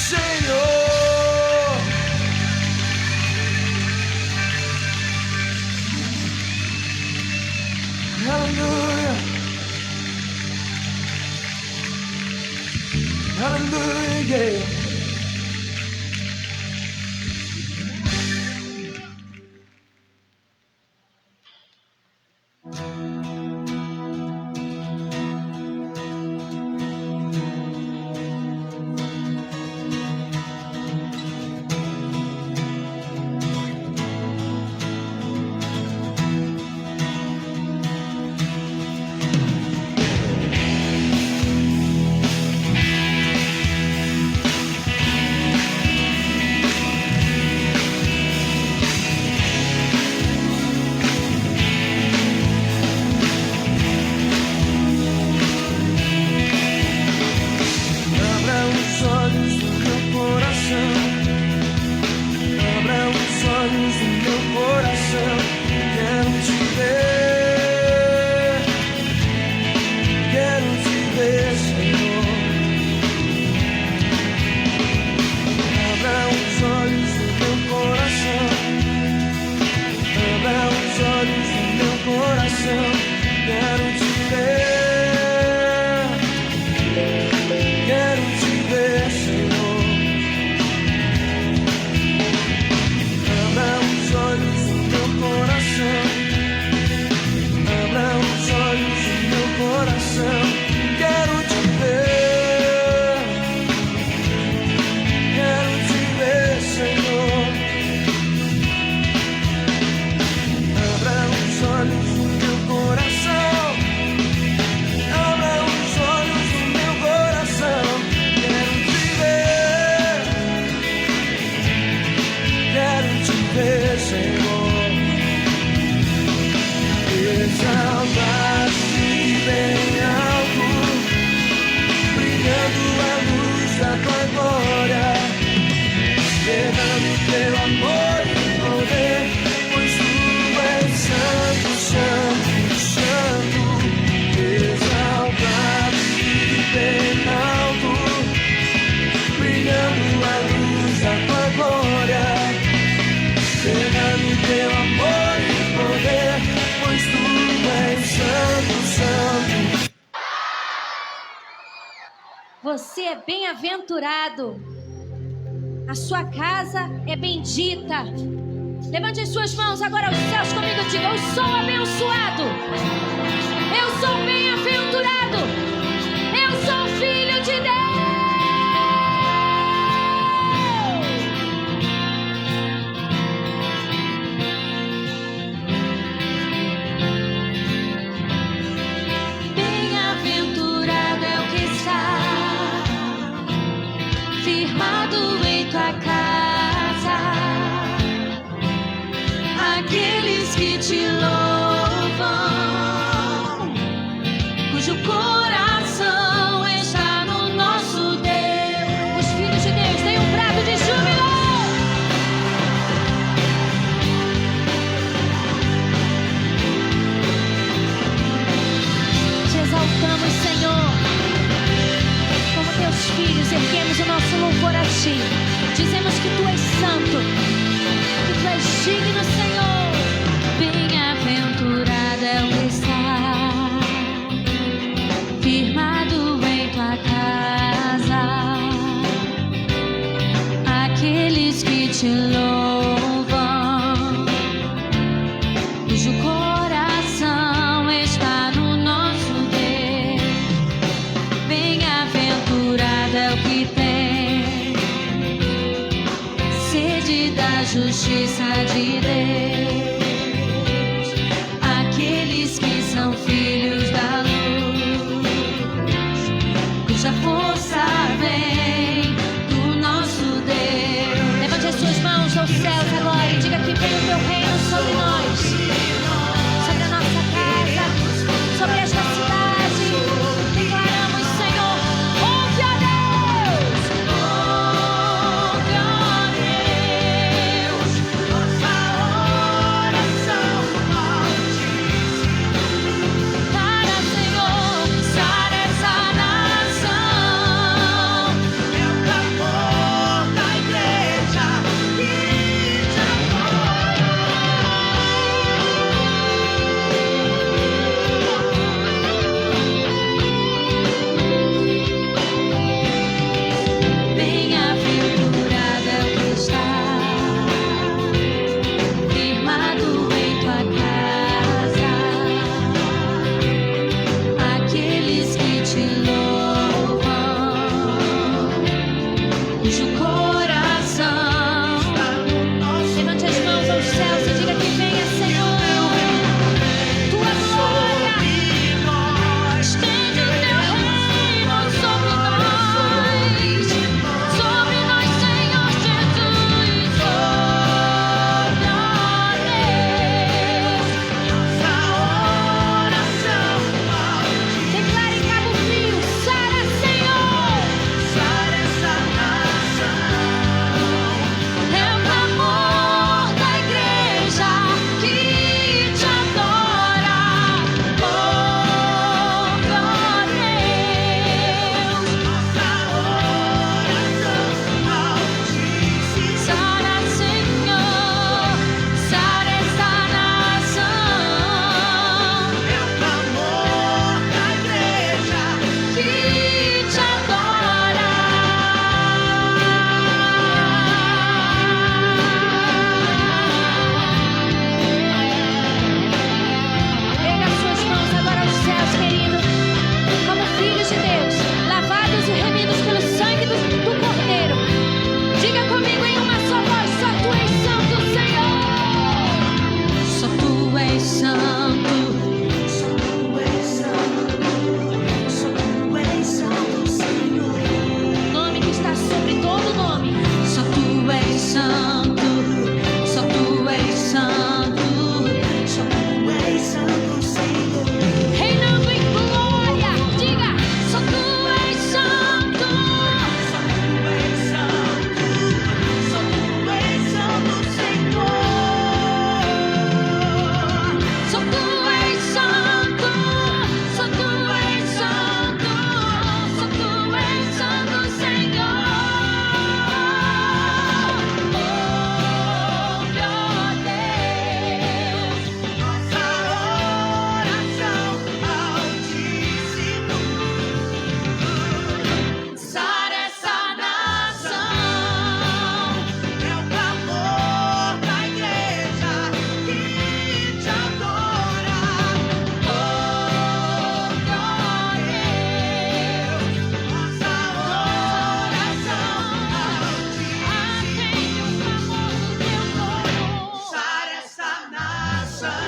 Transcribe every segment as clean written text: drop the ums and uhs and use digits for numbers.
Senhor. Aleluia. Aleluia. Você é bem-aventurado. A sua casa é bendita. Levante as suas mãos agora aos céus comigo e diga: eu sou abençoado. Eu sou bem-aventurado. Eu sou filho de Deus. Bem-aventurado é o que está firmado em tua casa, aqueles que te louvam, cujo coração está no nosso Deus. Os filhos de Deus têm um prato de júbilo. Te exaltamos, Senhor. Como teus filhos, erguemos o nosso louvor a ti. Dizemos que tu és santo, que tu és digno, Senhor. Bem-aventurado é o que está firmado em tua casa, aqueles que te louvam, cujo coração está no nosso Deus. Bem-aventurado é o que tem sede da justiça de Deus, aqueles que são filhos da luz, cuja força vem do nosso Deus. Levante as suas mãos aos céus agora e diga que vem o teu reino sobre nós, sobre a nossa casa, sobre esta cidade. Declaramos, Senhor, ouve a Deus. Ouve, ó Deus, nossa cujo coração. Levante as mãos aos céus e diga que venha, Senhor. Tua glória. Estende o teu reino sobre nós, Senhor Jesus. Declare em Cabo Frio, sara, Senhor. É o clamor da igreja que te adora, oh Deus. Sara, Senhor, sara essa nação. É o clamor da igreja que te adora. Erga suas mãos agora aos céus, querido, como filhos de Deus, lavados e remidos pelo sangue do Cordeiro. Diga comigo em uma só voz: só tu és santo, Senhor. Só tu és santo. Nome que está sobre todo nome. Só tu és santo. Só tu és santo. Reinando em glória. Diga: só tu és santo. Só tu és santo. Só tu és santo. Só tu és santo, Senhor. Oh, meu Deus. Nossa oração altíssimo. Sara essa nação. É o clamor da igreja que te adora. Oh, Deus. Nossa oração altíssimo. Atende o clamor do teu povo. Sara essa nação.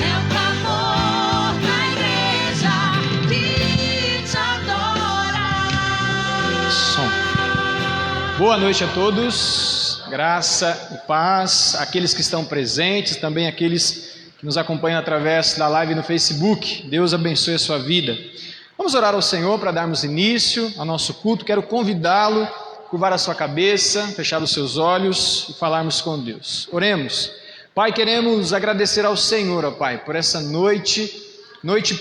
É o clamor da igreja que te adora. Som. Boa noite a todos, graça e paz, aqueles que estão presentes, também aqueles que nos acompanham através da live no Facebook. Deus abençoe a sua vida. Vamos orar ao Senhor para darmos início ao nosso culto. Quero convidá-lo a curvar a sua cabeça, fechar os seus olhos e falarmos com Deus. Oremos. Pai, queremos agradecer ao Senhor, ó Pai, por essa noite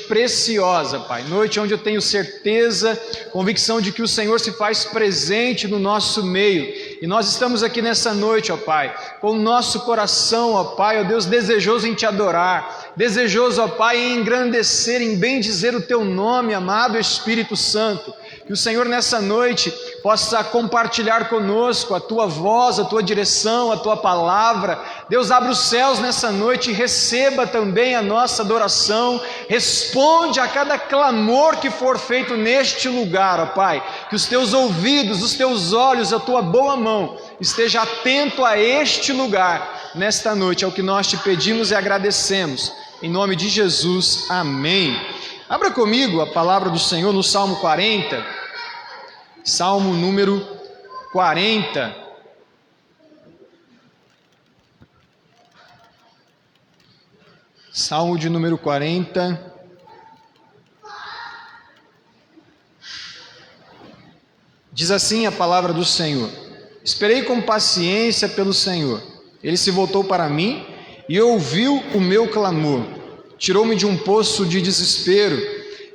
preciosa, Pai, noite onde eu tenho certeza, convicção de que o Senhor se faz presente no nosso meio, e nós estamos aqui nessa noite, ó Pai, com o nosso coração, ó Pai, ó Deus, desejoso em te adorar, desejoso, ó Pai, em engrandecer, em bendizer o teu nome, amado Espírito Santo. Que o Senhor nessa noite possa compartilhar conosco a tua voz, a tua direção, a tua palavra. Deus, abre os céus nessa noite e receba também a nossa adoração. Responde a cada clamor que for feito neste lugar, ó Pai. Que os teus ouvidos, os teus olhos, a tua boa mão esteja atento a este lugar nesta noite. É o que nós te pedimos e agradecemos. Em nome de Jesus, amém. Abra comigo a palavra do Senhor no Salmo 40, Salmo número 40. Salmo de número 40. Diz assim a palavra do Senhor: esperei com paciência pelo Senhor. Ele se voltou para mim e ouviu o meu clamor. Tirou-me de um poço de desespero,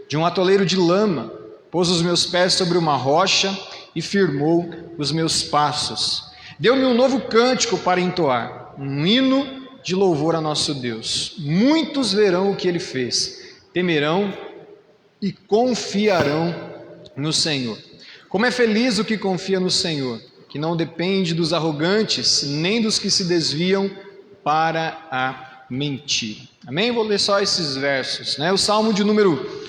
de um atoleiro de lama, pôs os meus pés sobre uma rocha e firmou os meus passos. Deu-me um novo cântico para entoar, um hino de louvor a nosso Deus. Muitos verão o que ele fez, temerão e confiarão no Senhor. Como é feliz o que confia no Senhor, que não depende dos arrogantes, nem dos que se desviam para a mentira. Amém? Vou ler só esses versos, né? O Salmo de número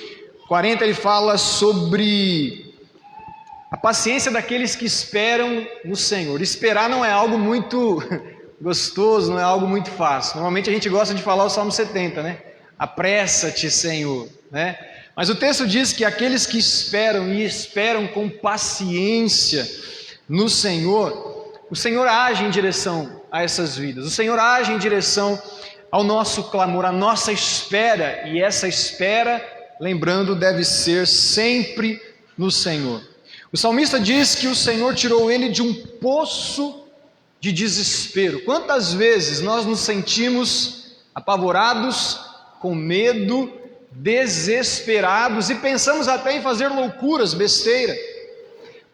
40, ele fala sobre a A paciência daqueles que esperam no Senhor. Esperar não é algo muito gostoso, não é algo muito fácil. Normalmente a gente gosta de falar o Salmo 70, né? Apressa-te, Senhor, né? Mas o texto diz que aqueles que esperam e esperam com paciência no Senhor, o Senhor age em direção a essas vidas. O Senhor age em direção ao nosso clamor, à nossa espera. E essa espera, lembrando, deve ser sempre no Senhor. O salmista diz que o Senhor tirou ele de um poço de desespero. Quantas vezes nós nos sentimos apavorados, com medo, desesperados e pensamos até em fazer loucuras, besteira.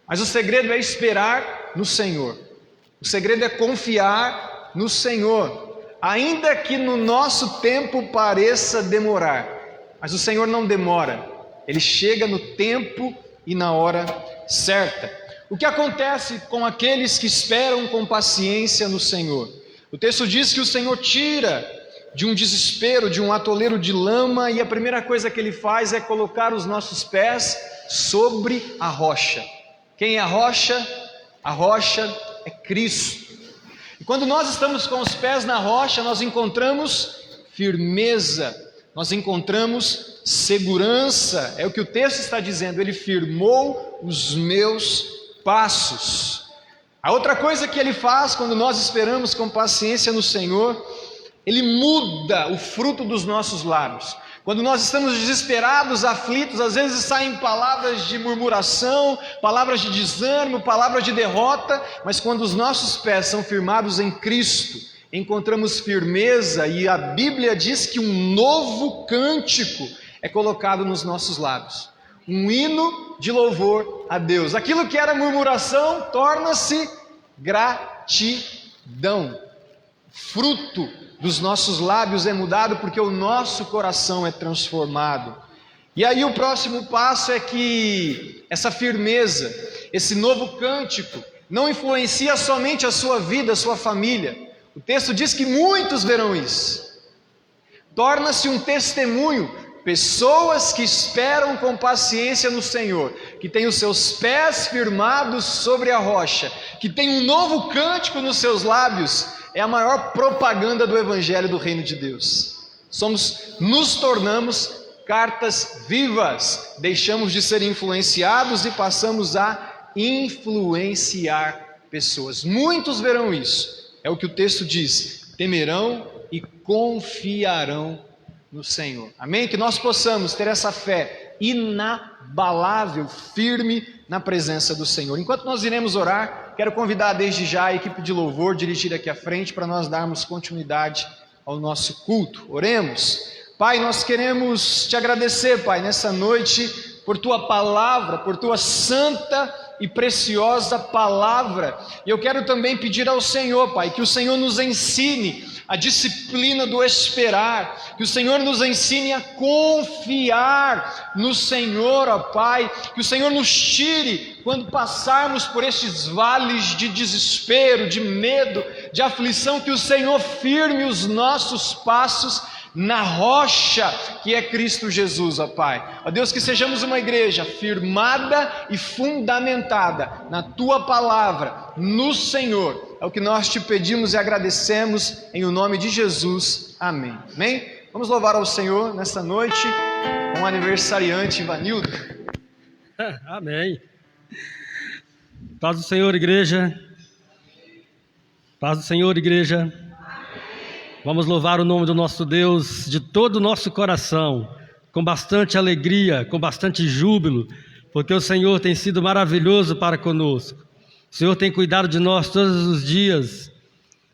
Mas o segredo é esperar no Senhor. O segredo é confiar no Senhor, ainda que no nosso tempo pareça demorar. Mas o Senhor não demora, Ele chega no tempo e na hora certa. O que acontece com aqueles que esperam com paciência no Senhor? O texto diz que o Senhor tira de um desespero, de um atoleiro de lama, e a primeira coisa que Ele faz é colocar os nossos pés sobre a rocha. Quem é a rocha? A rocha é Cristo. E quando nós estamos com os pés na rocha, nós encontramos firmeza, nós encontramos segurança. É o que o texto está dizendo: Ele firmou os meus passos. A outra coisa que Ele faz quando nós esperamos com paciência no Senhor, Ele muda o fruto dos nossos lábios. Quando nós estamos desesperados, aflitos, às vezes saem palavras de murmuração, palavras de desânimo, palavras de derrota, mas quando os nossos pés são firmados em Cristo, encontramos firmeza, e a Bíblia diz que um novo cântico é colocado nos nossos lábios. Um hino de louvor a Deus. Aquilo que era murmuração torna-se gratidão. Fruto dos nossos lábios é mudado porque o nosso coração é transformado. E aí o próximo passo é que essa firmeza, esse novo cântico, não influencia somente a sua vida, a sua família. O texto diz que muitos verão isso. Torna-se um testemunho. Pessoas que esperam com paciência no Senhor, que têm os seus pés firmados sobre a rocha, que têm um novo cântico nos seus lábios, é a maior propaganda do Evangelho do Reino de Deus. Nos tornamos cartas vivas, deixamos de ser influenciados e passamos a influenciar pessoas. Muitos verão isso, é o que o texto diz: temerão e confiarão no Senhor. Amém? Que nós possamos ter essa fé inabalável, firme na presença do Senhor. Enquanto nós iremos orar, quero convidar desde já a equipe de louvor dirigir aqui à frente para nós darmos continuidade ao nosso culto. Oremos. Pai, nós queremos te agradecer, Pai, nessa noite, por tua palavra, por tua santa e preciosa palavra. E eu quero também pedir ao Senhor, Pai, que o Senhor nos ensine a disciplina do esperar, que o Senhor nos ensine a confiar no Senhor, ó Pai, que o Senhor nos tire quando passarmos por estes vales de desespero, de medo, de aflição, que o Senhor firme os nossos passos na rocha que é Cristo Jesus, ó Pai. Ó Deus, que sejamos uma igreja firmada e fundamentada na Tua palavra, no Senhor. É o que nós te pedimos e agradecemos em o nome de Jesus. Amém. Amém? Vamos louvar ao Senhor nesta noite com o aniversariante Ivanildo. Amém. Paz do Senhor, igreja. Paz do Senhor, igreja. Vamos louvar o nome do nosso Deus de todo o nosso coração, com bastante alegria, com bastante júbilo, porque o Senhor tem sido maravilhoso para conosco. O Senhor tem cuidado de nós todos os dias.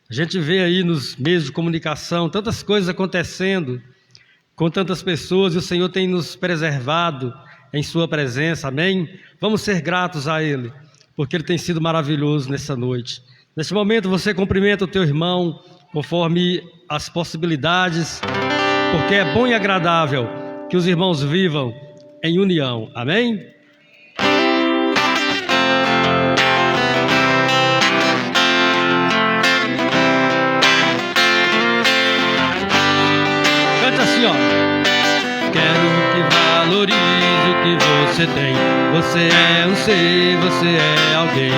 A gente vê aí nos meios de comunicação tantas coisas acontecendo com tantas pessoas, e o Senhor tem nos preservado em sua presença, amém? Vamos ser gratos a Ele, porque Ele tem sido maravilhoso nessa noite. Neste momento você cumprimenta o teu irmão conforme as possibilidades, porque é bom e agradável que os irmãos vivam em união, amém? Canta assim, ó. Quero que valorize o que você tem. Você é um ser, você é alguém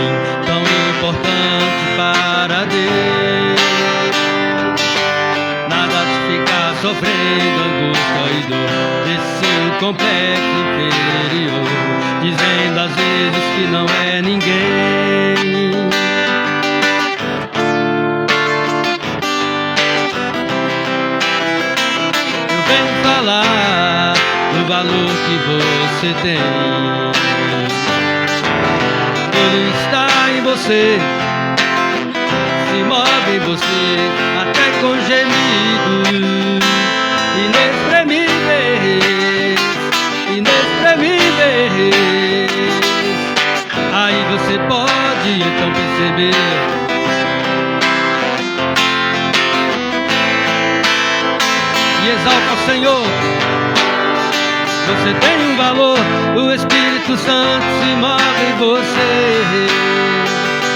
tão importante para Deus. Nada de ficar sofrendo angústia e dor desse seu complexo inferior, dizendo às vezes que não é ninguém. Eu venho falar do valor que você tem. Ele está em você, se move em você, até com gemidos inexprimíveis, inexprimíveis. Aí você pode então perceber e exalta o Senhor. Você tem um valor, o Espírito Santo se move em você.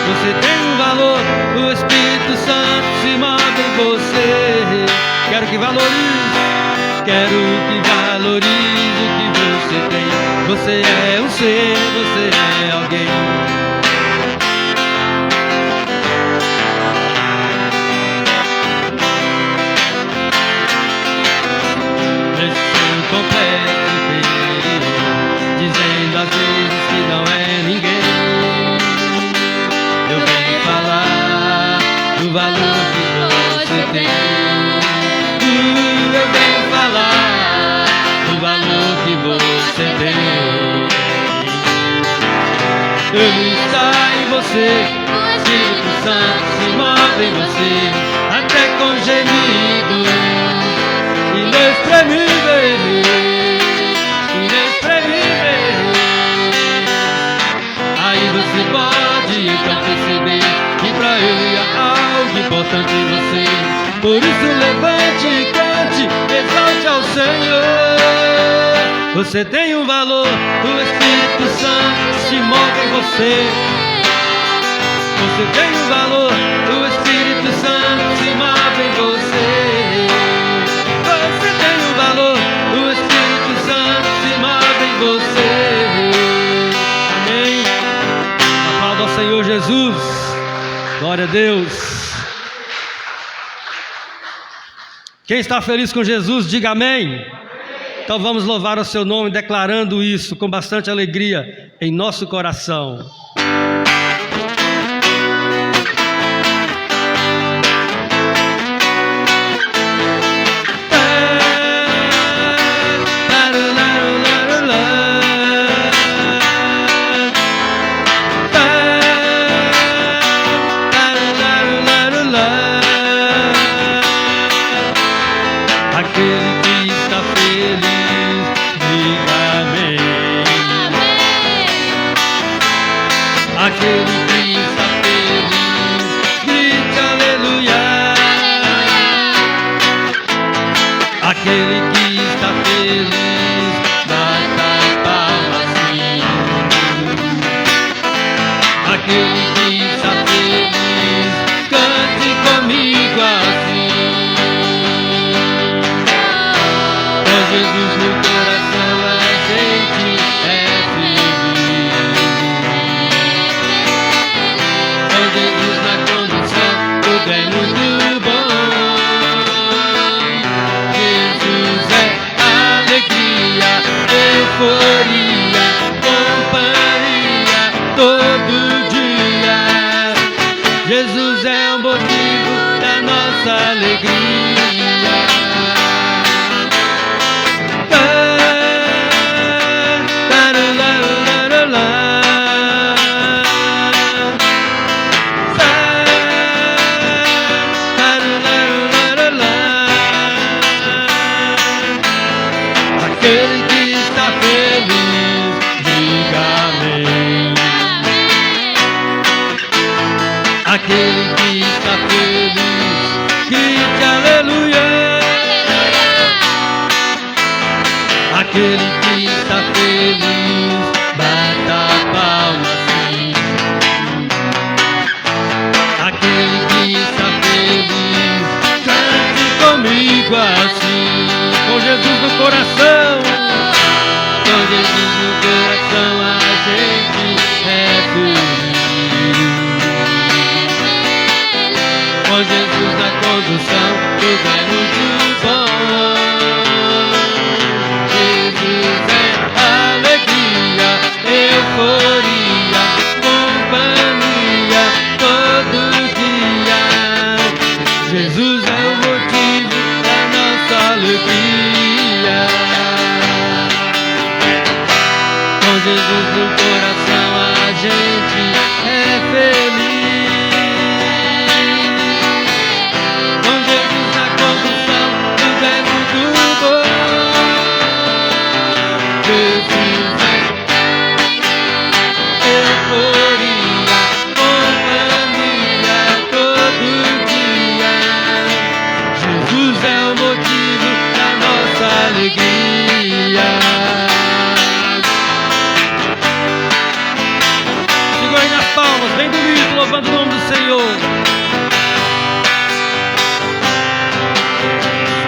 Você tem um valor, o Espírito Santo se move em você. Quero que valorize, quero que valorize o que você tem. Você é um ser, você é alguém. Complexo inferior, dizendo às vezes que não é ninguém. Eu venho falar do valor que você tem. Eu venho falar do valor que você tem. Ele está em você, o Espírito Santo se move em você, até com gemidos inexprimíveis, inexprimíveis. Aí você pode então perceber que pra Ele há algo importante em você. Por isso levante e cante, exalte ao Senhor. Você tem um valor, o Espírito Santo se move em você. Você tem um valor, o Espírito Santo se move em você. Você tem um valor, o Espírito Santo se move em você. Amém. Aplauda ao Senhor Jesus. Glória a Deus. Quem está feliz com Jesus, diga amém. Então vamos louvar o seu nome, declarando isso com bastante alegria em nosso coração. Aquele que está feliz, bata palmas sim. Aquele que está feliz, cante comigo assim. Com Jesus no coração a gente é feliz. Com Jesus na condição, tudo é muito bom. Euforia, companhia, todo dia. Jesus é o motivo da nossa alegria. Aquele que está feliz, diga amém. Aquele que está feliz, grite aleluia. Aquele que está feliz, bata palmas sim. Aquele que está feliz, cante comigo assim. Com Jesus no coração, com Jesus no coração. Com Jesus na condução, tudo é muito bom. Jesus é alegria, euforia, companhia todo dia. Jesus é o motivo da nossa alegria. Com Jesus no coração a gente é feliz. Com Jesus na condução tudo é muito bom. Jesus é euforia, companhia todo dia. Jesus é o motivo da nossa alegria. Segura aí nas palmas, bem bonito, louvando o nome do Senhor.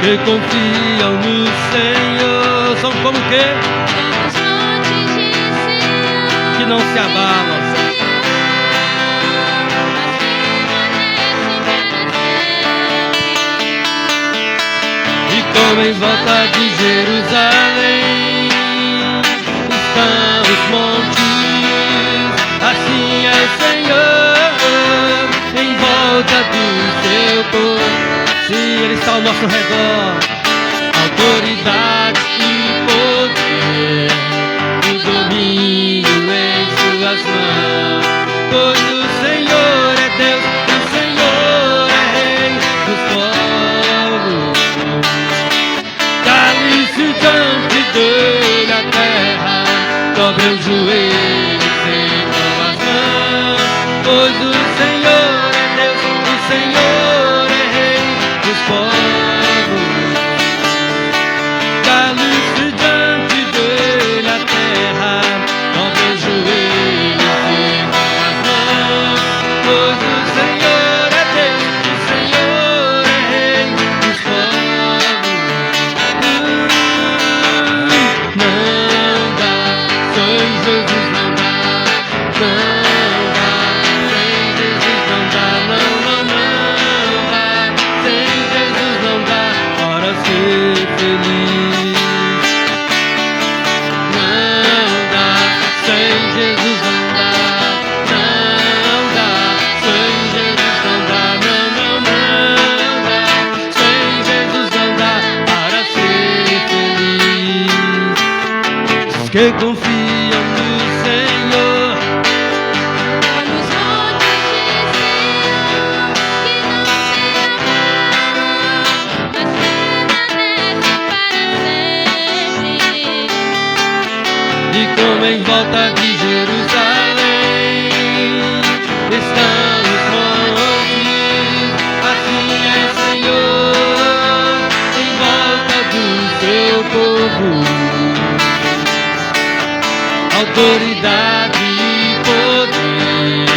Que confiam no Senhor são como que? Que não se abalam. E como em volta de Jerusalém estão os montes, assim é o Senhor em volta do seu povo. Sim, Ele está ao nosso redor, autoridade e poder, o domínio em suas mãos. Pois o Senhor é Deus, o Senhor é Rei dos povos. Cale-se diante dele a terra, dobre os joelhos em tuas mãos. Pois o Senhor é Deus, o Senhor é Rei dos povos. Cale-se diante dele a terra, dobre os joelhos em tuas mãos. Pois o Senhor é Deus, o Senhor é Rei dos povos. Não dá, sem Jesus não dá. Não dá, sem Jesus não dá. Não dá, sem Jesus não dá para ser feliz. Não dá, sem Jesus não dá. Não dá, sem Jesus não dá. Não dá, sem Jesus não dá para ser feliz. Os que confiam no Senhor Nos montes de Sião, que não se abalam, mas permanecem para sempre. e como em volta de Jerusalém estão os montes, assim é o Senhor em volta do seu povo. Autoridade e poder,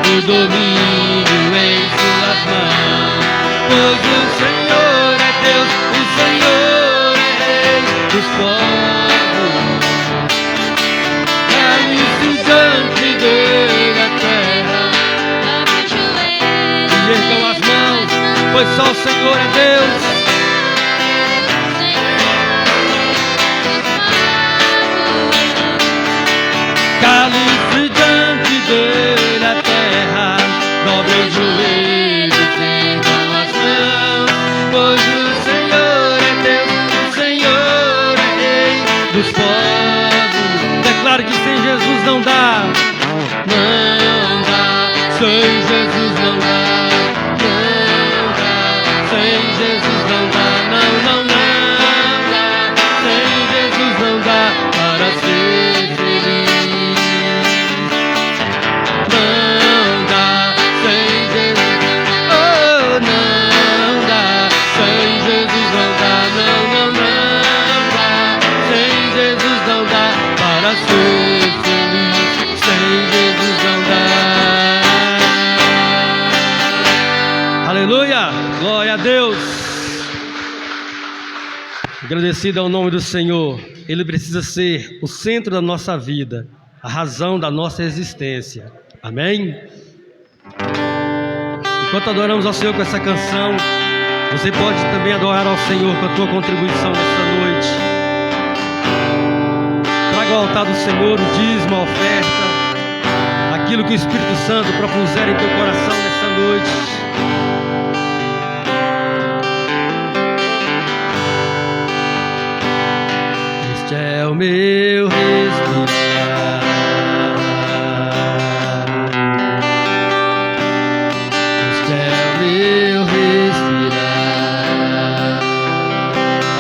o domínio em suas mãos. Pois o Senhor é Deus, o Senhor é Rei dos povos. Cale-se diante dele a terra Dobre os joelhos e ergam as mãos, pois só o Senhor é Deus. Cale-se diante dele a terra, dobre os joelhos e ergam as mãos. Pois o Senhor é Deus, o Senhor é Rei dos povos. Declaro que sem Jesus não dá. Não dá, sem Jesus não dá. Não dá, sem Jesus não dá. Não dá, sem Jesus não dá para ser feliz. Não dá, sem Jesus, oh, não dá, sem Jesus não dá. Não dá, sem Jesus não dá para ser feliz. Sem Jesus não dá. Aleluia, glória a Deus. Agradecido ao nome do Senhor. Ele precisa ser o centro da nossa vida, a razão da nossa existência. Amém? Enquanto adoramos ao Senhor com essa canção, você pode também adorar ao Senhor com a tua contribuição nesta noite. Traga ao altar do Senhor o dízimo, a oferta, aquilo que o Espírito Santo propuser em teu coração nesta noite. Este é o meu respirar, este é o meu respirar.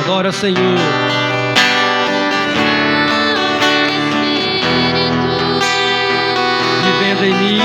Adora o Senhor. Vivendo em mim,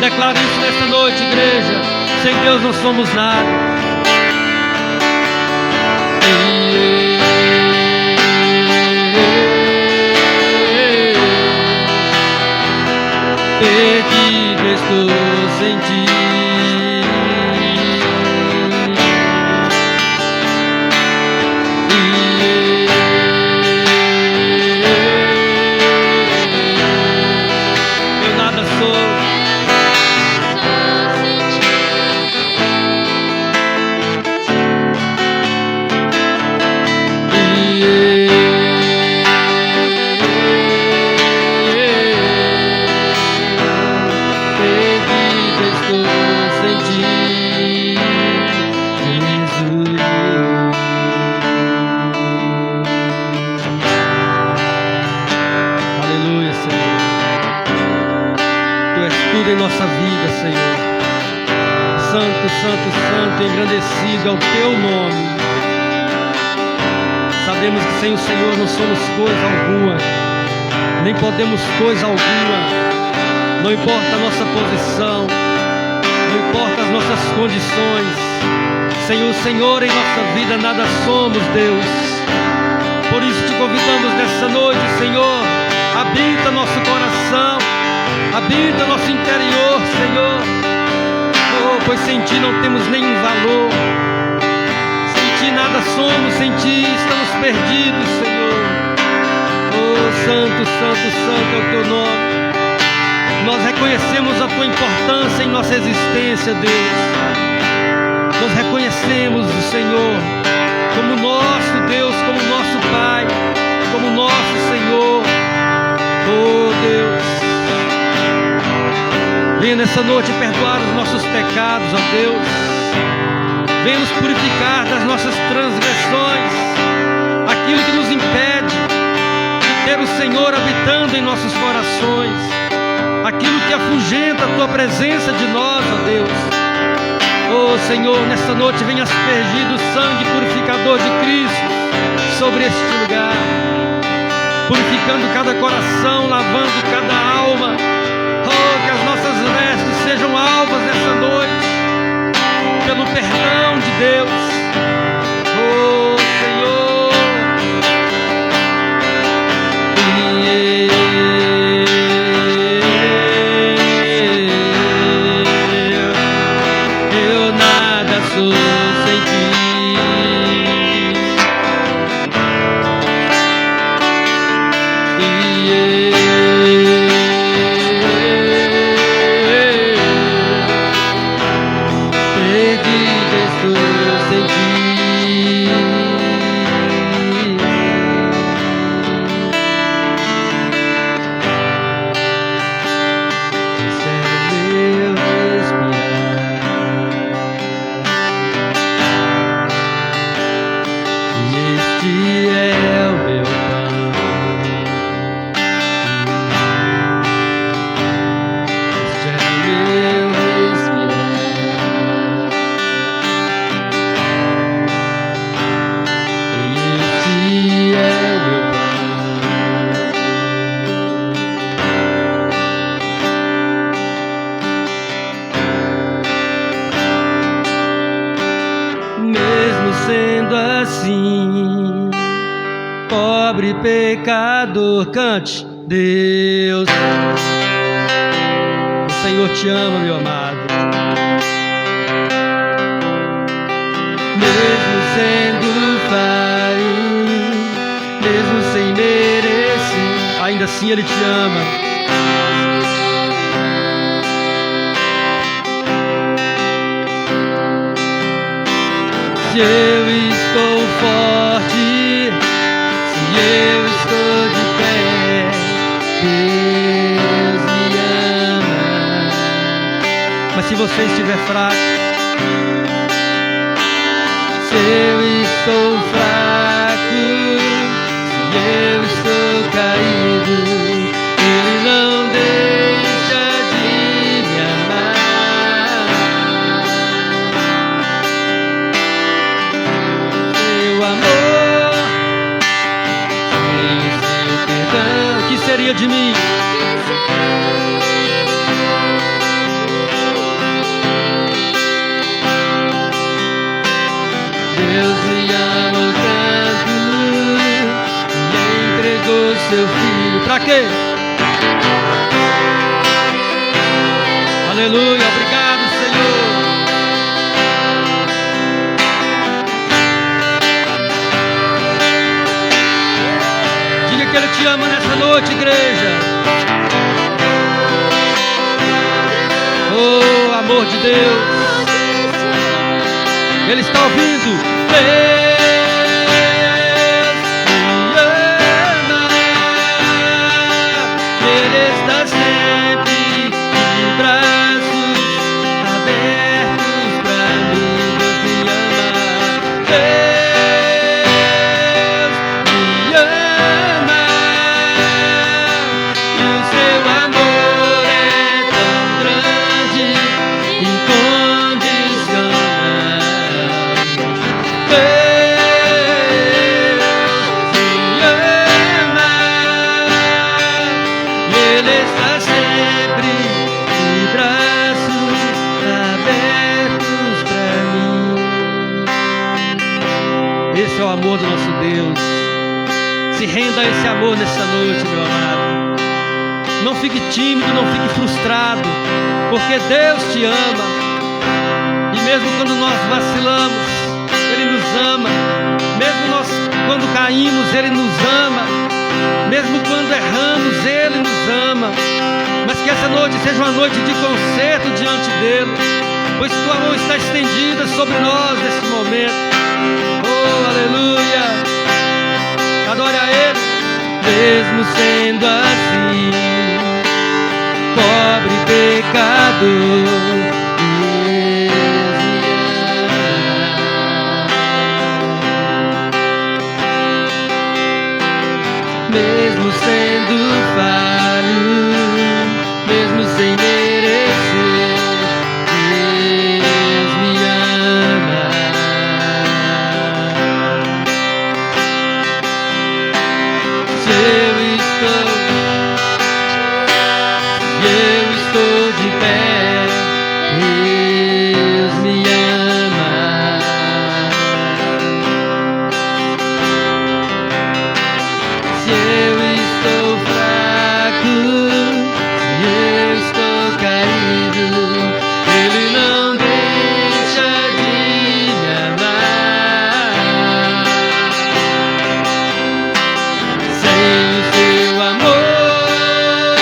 declare isso nesta noite, igreja. Sem Deus não somos nada. Perdido estou sem ti. Eu nada sou. Perdido estou santo, santo, santo, engrandecido é o teu nome. Sabemos que sem o Senhor não somos coisa alguma, nem podemos coisa alguma. Não importa a nossa posição, não importa as nossas condições, sem o Senhor em nossa vida nada somos, Deus. Por isso te convidamos nessa noite, Senhor, habita nosso coração, habita nosso interior, Senhor. Oh, pois sem Ti não temos nenhum valor, sem Ti nada somos, sem Ti estamos perdidos, Senhor. Oh, santo, santo, santo é o Teu nome. Nós reconhecemos a Tua importância em nossa existência, Deus. Nós reconhecemos o Senhor como nosso Deus, como nosso Pai, como nosso Senhor. Oh, Deus, venha nessa noite perdoar os nossos pecados, ó Deus. Venha nos purificar das nossas transgressões, aquilo que nos impede de ter o Senhor habitando em nossos corações, aquilo que afugenta a Tua presença de nós, ó Deus. Oh, Senhor, nesta noite venha aspergir do sangue purificador de Cristo sobre este lugar, purificando cada coração, lavando cada alma. Oh, que as nossas vestes sejam alvas nessa noite, pelo perdão de Deus. Oh, Senhor, eu nada sou sem Ti. Perdido estou sem Ti. Esse é o meu respirar, e este é o meu pão. Este é o meu respirar, e este é o meu pão. Mesmo sendo assim, pobre pecador, cante, Deus, o Senhor te ama, meu amado. Mesmo sendo falho, mesmo sem merecer, ainda assim Ele te ama. Se eu estou forte, se eu estou de pé, Deus me ama. Mas se você estiver fraco, se eu estou fraco, se eu estou caído, Ele não deixa de me amar. Seu amor, sem o seu perdão, o que seria de mim? Deus me amou tanto e entregou seu filho. Pra quê? Aleluia, obrigado, Senhor. Diga que Ele te ama nessa noite, igreja. Oh, amor de Deus, Ele está ouvindo. Deus me ama, Ele está sempre de braços abertos pra mim. Deus me ama, Deus me ama, e o seu amor é tão grande, incondicional. Esse é o amor do nosso Deus. Se renda a esse amor nessa noite, meu amado. Não fique tímido, não fique frustrado, porque Deus te ama. E mesmo quando nós vacilamos, Ele nos ama. Mesmo nós, quando caímos, Ele nos ama. Mesmo quando erramos, Ele nos ama. Mas que essa noite seja uma noite de conserto diante dEle, pois Tua mão está estendida sobre nós nesse momento. Oh, aleluia! Adore a Ele. Mesmo sendo assim, pobre pecador, mesmo sendo falho, mesmo sem merecer, Deus me ama. Se eu estou de pé, Deus me ama. Se eu estou fraco, se eu estou caído, Ele não deixa de me amar. Sem o seu amor,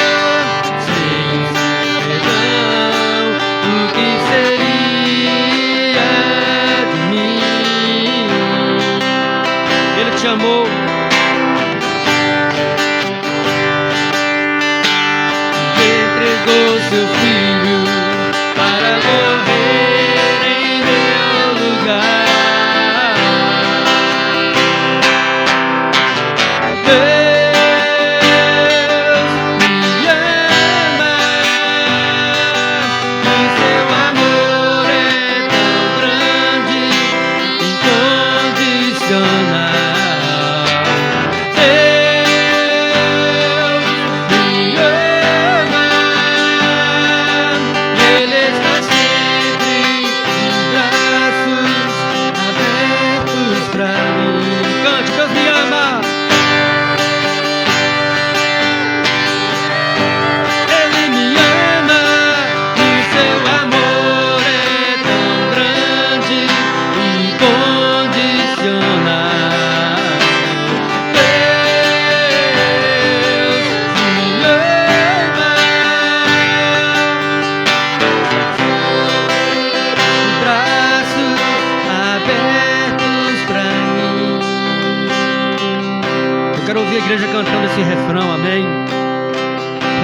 sem o seu perdão, o que seria de mim? Ele te amou. Entregou seu filho para morrer em meu lugar. Deus me ama, e seu amor é tão grande, incondicional. Igreja cantando esse refrão, amém?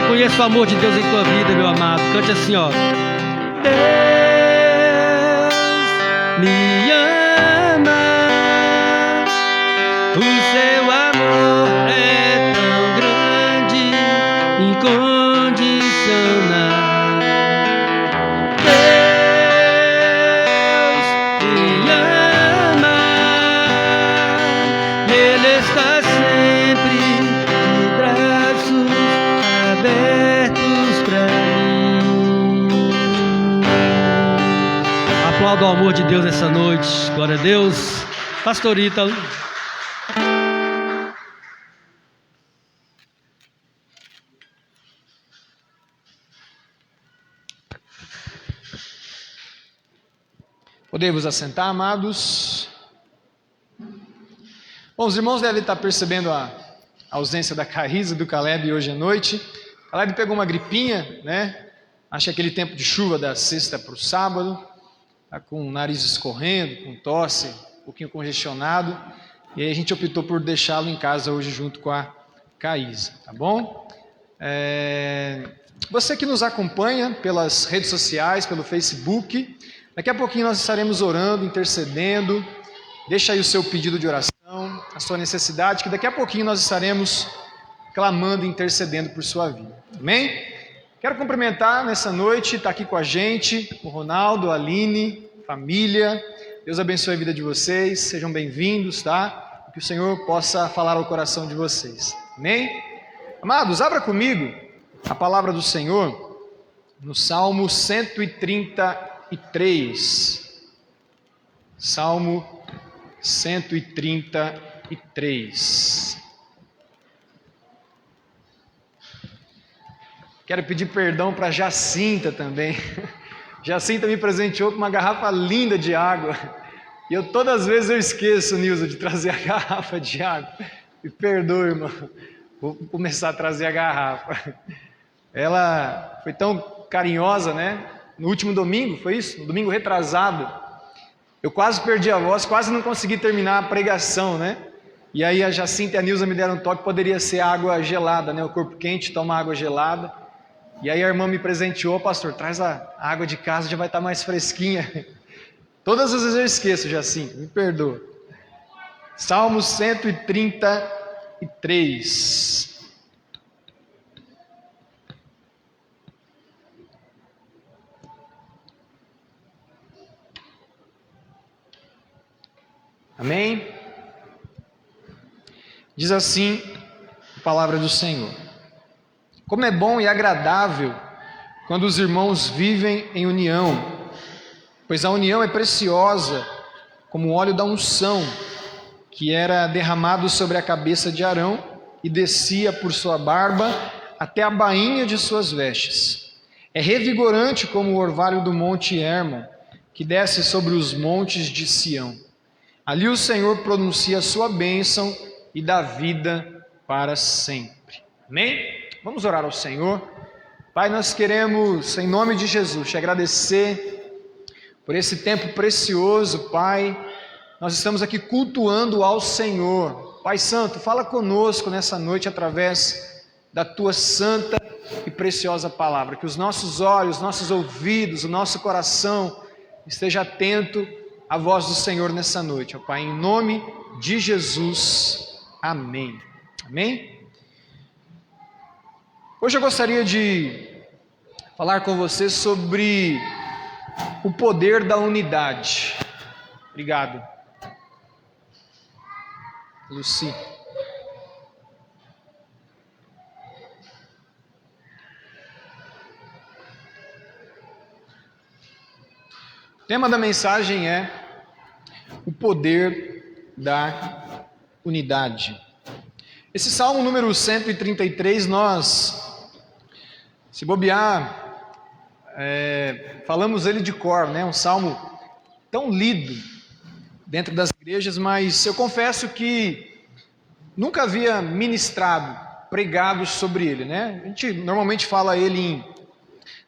Reconheça o amor de Deus em tua vida, meu amado. Cante assim, ó. Deus me ama, o seu amor é tão grande, incondicional. Deus me ama, Ele está sempre de braços abertos para mim. Aplauda o amor de Deus essa noite. Glória a Deus. Pastorita. Podemos assentar, amados. Bom, os irmãos devem estar percebendo a ausência da Caísa e do Caleb hoje à noite. Caleb pegou uma gripinha, né? Acho que aquele tempo de chuva da sexta para o sábado. Está com o nariz escorrendo, com tosse, um pouquinho congestionado. E aí a gente optou por deixá-lo em casa hoje junto com a Caísa, tá bom? Você que nos acompanha pelas redes sociais, pelo Facebook, daqui a pouquinho nós estaremos orando, intercedendo. Deixa aí o seu pedido de oração, a sua necessidade, que daqui a pouquinho nós estaremos clamando e intercedendo por sua vida. Amém? Quero cumprimentar nessa noite, está aqui com a gente, o Ronaldo, a Aline, família. Deus abençoe a vida de vocês, sejam bem-vindos, tá? Que o Senhor possa falar ao coração de vocês. Amém? Amados, abra comigo a palavra do Senhor no Salmo 133. Salmo 133. Quero pedir perdão para Jacinta também. Jacinta me presenteou com uma garrafa linda de água. E todas as vezes eu esqueço, Nilza, de trazer a garrafa de água. Me perdoe, irmão. Vou começar a trazer a garrafa. Ela foi tão carinhosa, né? No último domingo, foi isso? No domingo retrasado. Eu quase perdi a voz, quase não consegui terminar a pregação, né? E aí a Jacinta e a Nilza me deram um toque, poderia ser água gelada, né? O corpo quente toma água gelada. E aí a irmã me presenteou, pastor, traz a água de casa, já vai estar mais fresquinha. Todas as vezes eu esqueço, Jacinta, me perdoa. Salmo 133. Amém? Diz assim a palavra do Senhor: como é bom e agradável quando os irmãos vivem em união, pois a união é preciosa como o óleo da unção, que era derramado sobre a cabeça de Arão e descia por sua barba até a bainha de suas vestes. É revigorante como o orvalho do monte Hermon, que desce sobre os montes de Sião. Ali o Senhor pronuncia a sua bênção e dá vida para sempre. Amém? Vamos orar ao Senhor. Pai, nós queremos, em nome de Jesus, te agradecer por esse tempo precioso, Pai. Nós estamos aqui cultuando ao Senhor. Pai Santo, fala conosco nessa noite através da Tua santa e preciosa palavra. Que os nossos olhos, nossos ouvidos, o nosso coração esteja atento à voz do Senhor nessa noite. Ó Pai, em nome de Jesus. Amém. Amém? Hoje eu gostaria de falar com você sobre o poder da unidade. Obrigado, Luci. O tema da mensagem é o poder da unidade. Esse Salmo número 133, nós, se bobear, falamos ele de cor, né? Um salmo tão lido dentro das igrejas, mas eu confesso que nunca havia ministrado, pregado sobre ele, né? A gente normalmente fala ele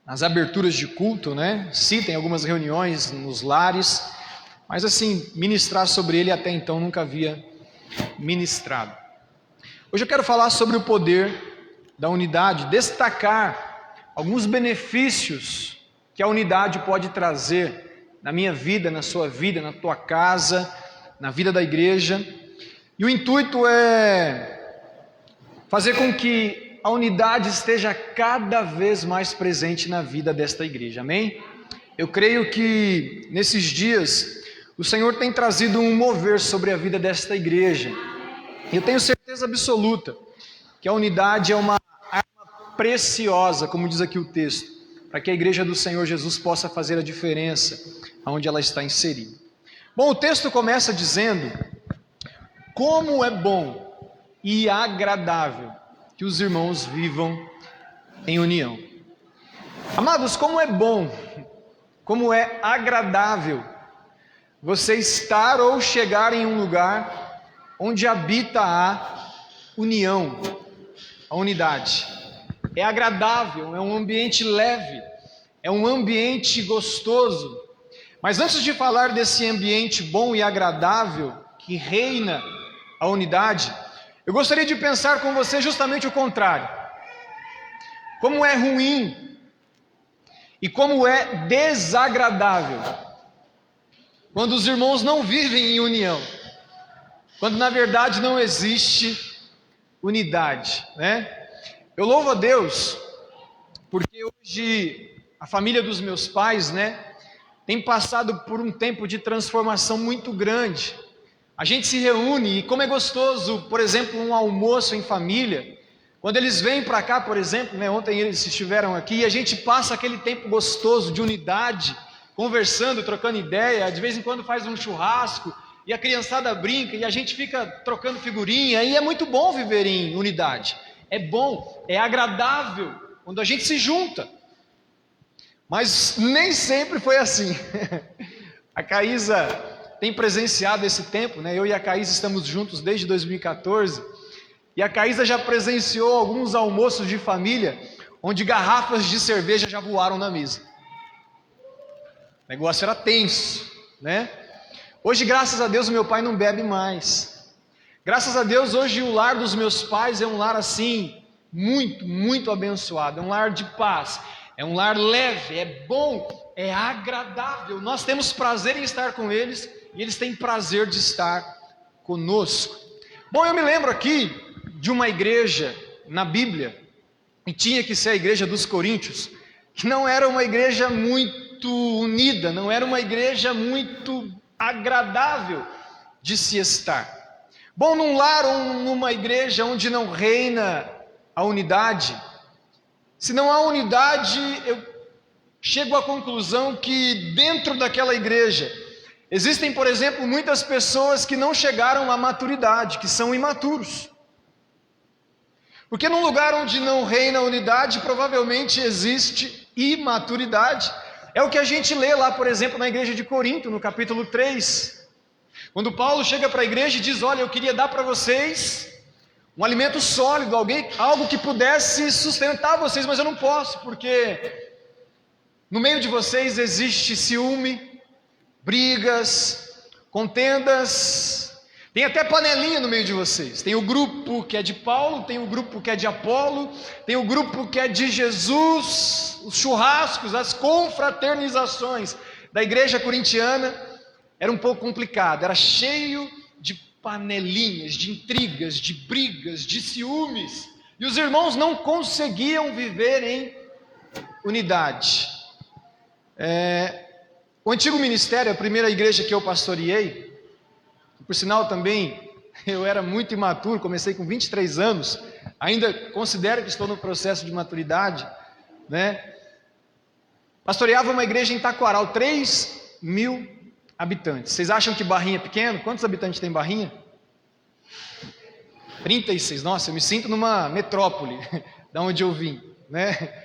nas aberturas de culto, né? Cita em algumas reuniões nos lares, mas assim, ministrar sobre ele até então nunca havia ministrado. Hoje eu quero falar sobre o poder da unidade, destacar alguns benefícios que a unidade pode trazer na minha vida, na sua vida, na tua casa, na vida da igreja. E o intuito é fazer com que a unidade esteja cada vez mais presente na vida desta igreja, amém? Eu creio que nesses dias o Senhor tem trazido um mover sobre a vida desta igreja. Eu tenho certeza absoluta que a unidade é uma arma preciosa, como diz aqui o texto, para que a igreja do Senhor Jesus possa fazer a diferença onde ela está inserida. Bom, o texto começa dizendo: como é bom e agradável que os irmãos vivam em união. Amados, como é bom, como é agradável você estar ou chegar em um lugar onde habita a união, a unidade. É agradável, é um ambiente leve, é um ambiente gostoso. Mas antes de falar desse ambiente bom e agradável que reina a unidade, eu gostaria de pensar com você justamente o contrário. Como é ruim e como é desagradável quando os irmãos não vivem em união, quando na verdade não existe unidade, né? Eu louvo a Deus porque hoje a família dos meus pais, né, tem passado por um tempo de transformação muito grande. A gente se reúne e como é gostoso, por exemplo, um almoço em família. Quando eles vêm para cá, por exemplo, né, ontem eles estiveram aqui e a gente passa aquele tempo gostoso de unidade, conversando, trocando ideia, de vez em quando faz um churrasco e a criançada brinca e a gente fica trocando figurinha e é muito bom viver em unidade. É bom, é agradável quando a gente se junta. Mas nem sempre foi assim. A Caísa tem presenciado esse tempo, né? Eu e a Caísa estamos juntos desde 2014. E a Caísa já presenciou alguns almoços de família onde garrafas de cerveja já voaram na mesa. O negócio era tenso, né? Hoje, graças a Deus, o meu pai não bebe mais. Graças a Deus, hoje o lar dos meus pais é um lar assim, muito, muito abençoado. É um lar de paz. É um lar leve, é bom, é agradável. Nós temos prazer em estar com eles e eles têm prazer de estar conosco. Bom, eu me lembro aqui de uma igreja na Bíblia, e tinha que ser a igreja dos Coríntios, que não era uma igreja muito unida, não era uma igreja muito agradável de se estar. Bom, num lar ou numa igreja onde não reina a unidade, se não há unidade, eu chego à conclusão que dentro daquela igreja existem, por exemplo, muitas pessoas que não chegaram à maturidade, que são imaturos. Porque num lugar onde não reina a unidade, provavelmente existe imaturidade. É o que a gente lê lá, por exemplo, na igreja de Corinto, no capítulo 3. Quando Paulo chega para a igreja e diz: olha, eu queria dar para vocês um alimento sólido, algo que pudesse sustentar vocês, mas eu não posso, porque no meio de vocês existe ciúme, brigas, contendas, tem até panelinha no meio de vocês. Tem o grupo que é de Paulo, tem o grupo que é de Apolo, tem o grupo que é de Jesus. Os churrascos, as confraternizações da igreja corintiana era um pouco complicado, era cheio de panelinhas, de intrigas, de brigas, de ciúmes, e os irmãos não conseguiam viver em unidade. O antigo ministério, a primeira igreja que eu pastoreei, por sinal também eu era muito imaturo, comecei com 23 anos, ainda considero que estou no processo de maturidade, né? Pastoreava uma igreja em Taquaral, 3.000 habitantes. Vocês acham que Barrinha é pequeno? Quantos habitantes tem Barrinha? 36. Nossa, eu me sinto numa metrópole, da onde eu vim, né?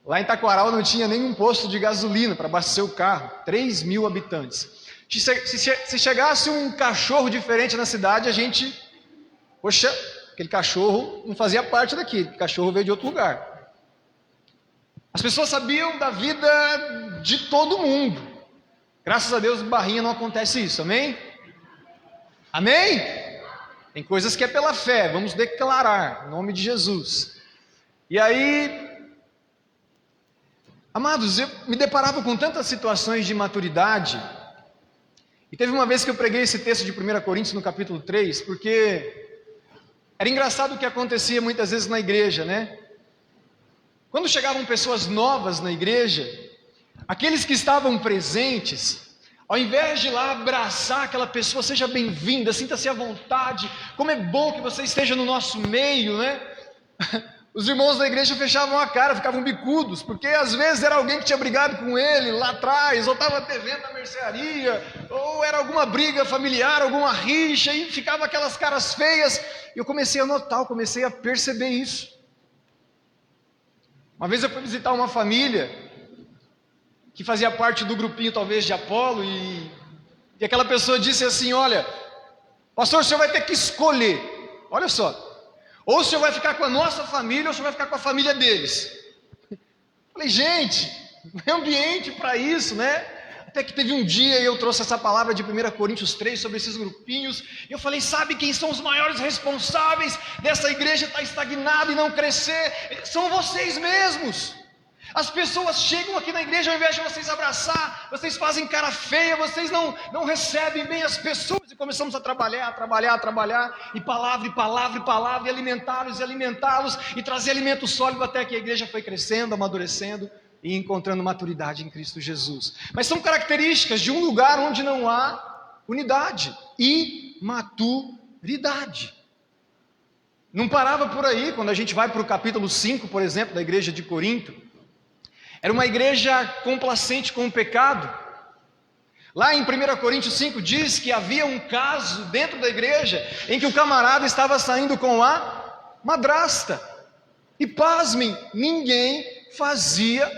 Lá em Taquaral não tinha nenhum posto de gasolina para abastecer o carro. 3.000 habitantes. Se chegasse um cachorro diferente na cidade, a gente... Poxa, aquele cachorro não fazia parte daqui. O cachorro veio de outro lugar. As pessoas sabiam da vida de todo mundo. Graças a Deus, em Barrinha não acontece isso, amém? Amém? Tem coisas que é pela fé, vamos declarar, em nome de Jesus. E aí, amados, eu me deparava com tantas situações de imaturidade, e teve uma vez que eu preguei esse texto de 1 Coríntios no capítulo 3, porque era engraçado o que acontecia muitas vezes na igreja, né? Quando chegavam pessoas novas na igreja, aqueles que estavam presentes, ao invés de ir lá abraçar aquela pessoa, seja bem-vinda, sinta-se à vontade, como é bom que você esteja no nosso meio, né? Os irmãos da igreja fechavam a cara, ficavam bicudos, porque às vezes era alguém que tinha brigado com ele lá atrás, ou estava devendo na mercearia, ou era alguma briga familiar, alguma rixa, e ficava aquelas caras feias. E eu comecei a notar, eu comecei a perceber isso. Uma vez eu fui visitar uma família que fazia parte do grupinho talvez de Apolo, e aquela pessoa disse assim: olha, pastor, o senhor vai ter que escolher, olha só, ou o senhor vai ficar com a nossa família, ou o senhor vai ficar com a família deles. Falei, gente, não é ambiente para isso, né? Até que teve um dia e eu trouxe essa palavra de 1 Coríntios 3 sobre esses grupinhos, e eu falei, sabe quem são os maiores responsáveis dessa igreja estar estagnada e não crescer? São vocês mesmos. As pessoas chegam aqui na igreja, ao invés de vocês abraçar, vocês fazem cara feia, vocês não recebem bem as pessoas, e começamos a trabalhar, e palavra, e alimentá-los, e trazer alimento sólido, até que a igreja foi crescendo, amadurecendo, e encontrando maturidade em Cristo Jesus. Mas são características de um lugar onde não há unidade e maturidade. Não parava por aí. Quando a gente vai para o capítulo 5, por exemplo, da igreja de Corinto, era uma igreja complacente com o pecado. Lá em 1 Coríntios 5 diz que havia um caso dentro da igreja em que o camarada estava saindo com a madrasta. E pasmem, ninguém fazia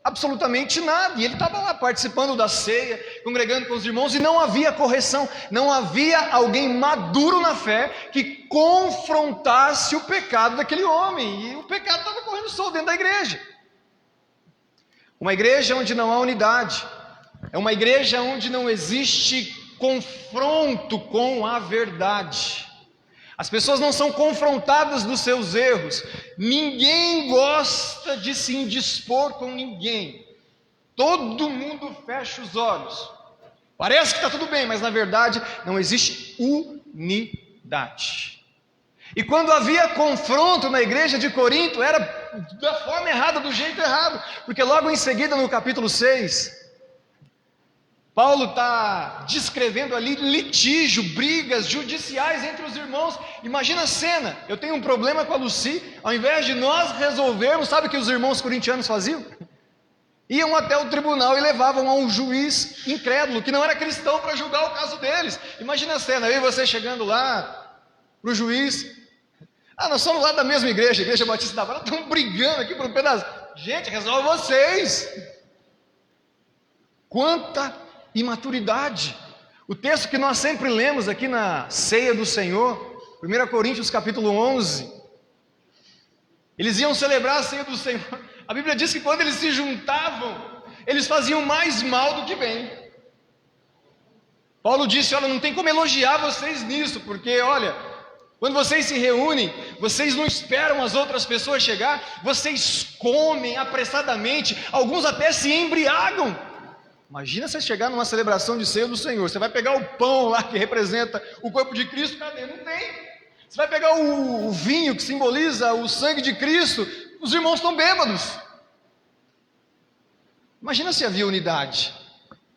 absolutamente nada. E ele estava lá participando da ceia, congregando com os irmãos, e não havia correção, não havia alguém maduro na fé que confrontasse o pecado daquele homem. E o pecado estava correndo solto dentro da igreja. Uma igreja onde não há unidade, é uma igreja onde não existe confronto com a verdade. As pessoas não são confrontadas dos seus erros. Ninguém gosta de se indispor com ninguém. Todo mundo fecha os olhos. Parece que está tudo bem, mas na verdade não existe unidade. E quando havia confronto na igreja de Corinto, era da forma errada, do jeito errado. Porque logo em seguida, no capítulo 6... Paulo está descrevendo ali litígio, brigas judiciais entre os irmãos. Imagina a cena: eu tenho um problema com a Lucy, ao invés de nós resolvermos, sabe o que os irmãos corintianos faziam? Iam até o tribunal e levavam a um juiz incrédulo, que não era cristão, para julgar o caso deles. Imagina a cena, eu e você chegando lá, para o juiz: nós somos lá da mesma igreja, Igreja Batista da Barra, estão brigando aqui por um pedaço. Gente, resolve vocês. Quanta imaturidade. O texto que nós sempre lemos aqui na ceia do Senhor, 1 Coríntios capítulo 11, eles iam celebrar a ceia do Senhor. A Bíblia diz que quando eles se juntavam, eles faziam mais mal do que bem. Paulo disse: olha, não tem como elogiar vocês nisso, porque olha, quando vocês se reúnem, vocês não esperam as outras pessoas chegar, vocês comem apressadamente, alguns até se embriagam. Imagina você chegar numa celebração de ceia do Senhor, você vai pegar o pão lá que representa o corpo de Cristo, cadê? Não tem. Você vai pegar o vinho que simboliza o sangue de Cristo, os irmãos estão bêbados. Imagina se havia unidade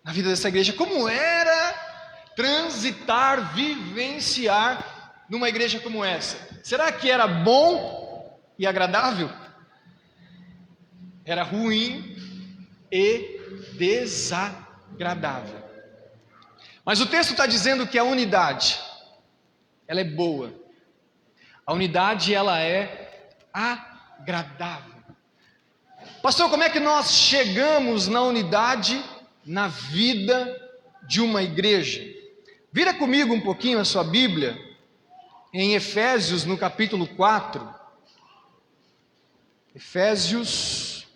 na vida dessa igreja. Como era transitar, vivenciar numa igreja como essa? Será que era bom e agradável? Era ruim e desagradável. Mas o texto está dizendo que a unidade, ela é boa. A unidade, ela é agradável. Pastor, como é que nós chegamos na unidade na vida de uma igreja? Vira comigo um pouquinho a sua Bíblia em Efésios, no capítulo 4. Efésios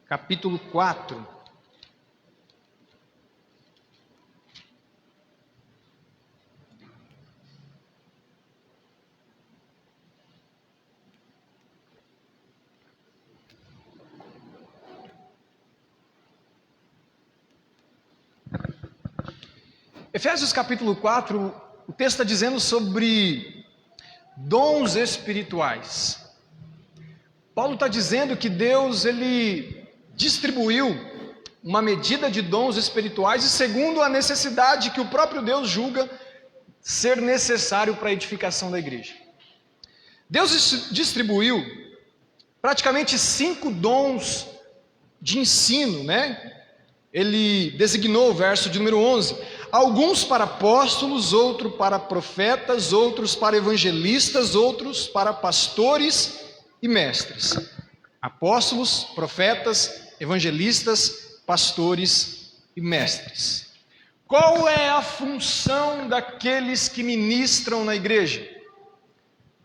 capítulo 4. Efésios capítulo 4, o texto está dizendo sobre dons espirituais. Paulo está dizendo que Deus, ele distribuiu uma medida de dons espirituais e segundo a necessidade que o próprio Deus julga ser necessário para a edificação da igreja. Deus distribuiu praticamente 5 dons de ensino, né? Ele designou o verso de número 11, alguns para apóstolos, outros para profetas, outros para evangelistas, outros para pastores e mestres. Apóstolos, profetas, evangelistas, pastores e mestres. Qual é a função daqueles que ministram na igreja?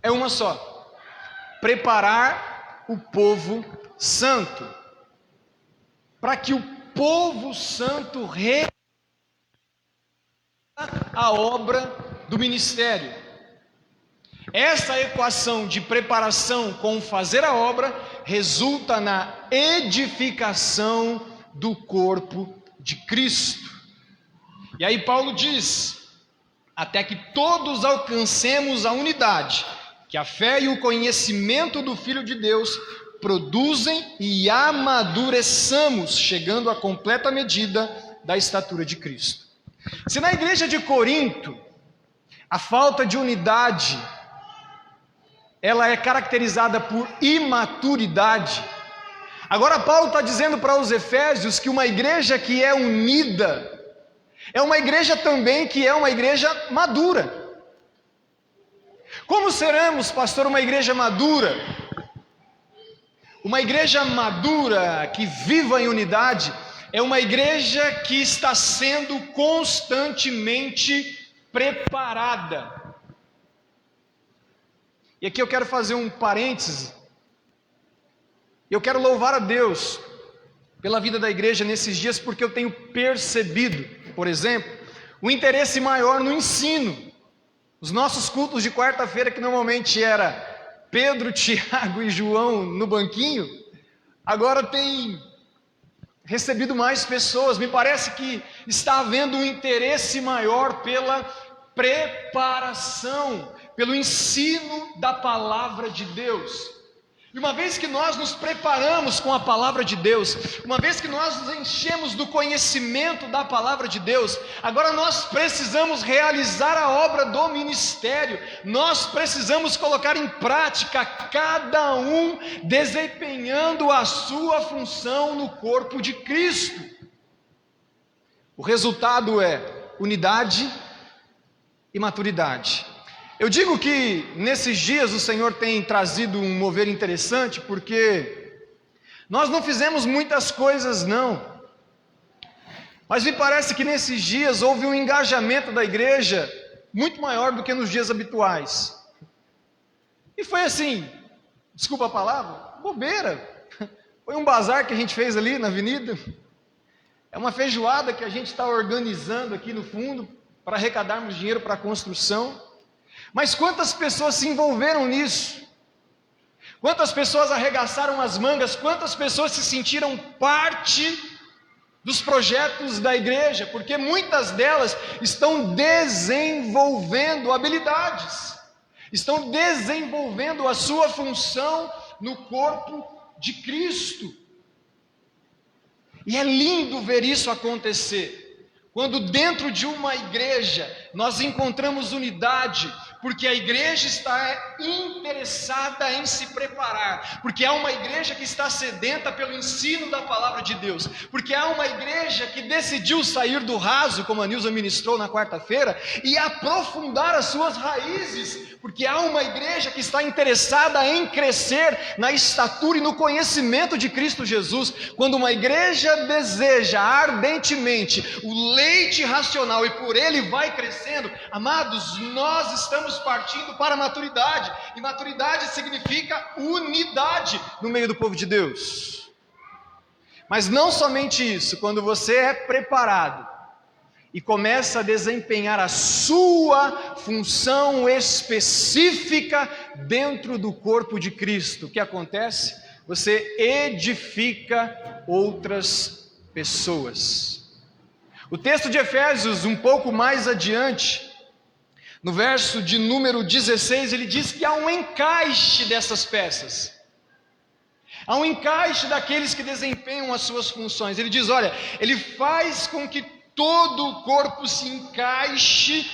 É uma só: preparar o povo santo, para que o povo santo realize a obra do ministério. Essa equação de preparação com fazer a obra resulta na edificação do corpo de Cristo. E aí Paulo diz: até que todos alcancemos a unidade que a fé e o conhecimento do Filho de Deus produzem e amadureçamos, chegando à completa medida da estatura de Cristo. Se na igreja de Corinto a falta de unidade ela é caracterizada por imaturidade, agora Paulo está dizendo para os Efésios que uma igreja que é unida é uma igreja também que é uma igreja madura. Como seremos, pastor, uma igreja madura? Uma igreja madura que viva em unidade é uma igreja que está sendo constantemente preparada. E aqui eu quero fazer um parêntese. Eu quero louvar a Deus pela vida da igreja nesses dias, porque eu tenho percebido, por exemplo, um interesse maior no ensino. Os nossos cultos de quarta-feira, que normalmente era Pedro, Tiago e João no banquinho, agora tem recebido mais pessoas. Me parece que está havendo um interesse maior pela preparação, pelo ensino da palavra de Deus. E uma vez que nós nos preparamos com a palavra de Deus, uma vez que nós nos enchemos do conhecimento da palavra de Deus, agora nós precisamos realizar a obra do ministério, nós precisamos colocar em prática, cada um desempenhando a sua função no corpo de Cristo. O resultado é unidade e maturidade. Eu digo que nesses dias o Senhor tem trazido um mover interessante, porque nós não fizemos muitas coisas não, mas me parece que nesses dias houve um engajamento da igreja muito maior do que nos dias habituais. E foi assim, desculpa a palavra, bobeira. Foi um bazar que a gente fez ali na avenida, é uma feijoada que a gente está organizando aqui no fundo, para arrecadarmos dinheiro para a construção. Mas quantas pessoas se envolveram nisso? Quantas pessoas arregaçaram as mangas? Quantas pessoas se sentiram parte dos projetos da igreja? Porque muitas delas estão desenvolvendo habilidades, estão desenvolvendo a sua função no corpo de Cristo. E é lindo ver isso acontecer, quando dentro de uma igreja nós encontramos unidade, porque a igreja está interessada em se preparar, porque há uma igreja que está sedenta pelo ensino da palavra de Deus, porque há uma igreja que decidiu sair do raso, como a Nilza ministrou na quarta-feira, e aprofundar as suas raízes, porque há uma igreja que está interessada em crescer na estatura e no conhecimento de Cristo Jesus. Quando uma igreja deseja ardentemente o leite racional e por ele vai crescendo, amados, nós estamos partindo para a maturidade, e maturidade significa unidade no meio do povo de Deus. Mas não somente isso, quando você é preparado e começa a desempenhar a sua função específica dentro do corpo de Cristo, o que acontece? Você edifica outras pessoas. O texto de Efésios, um pouco mais adiante, no verso de número 16, ele diz que há um encaixe dessas peças. Há um encaixe daqueles que desempenham as suas funções. Ele diz, olha, ele faz com que todo o corpo se encaixe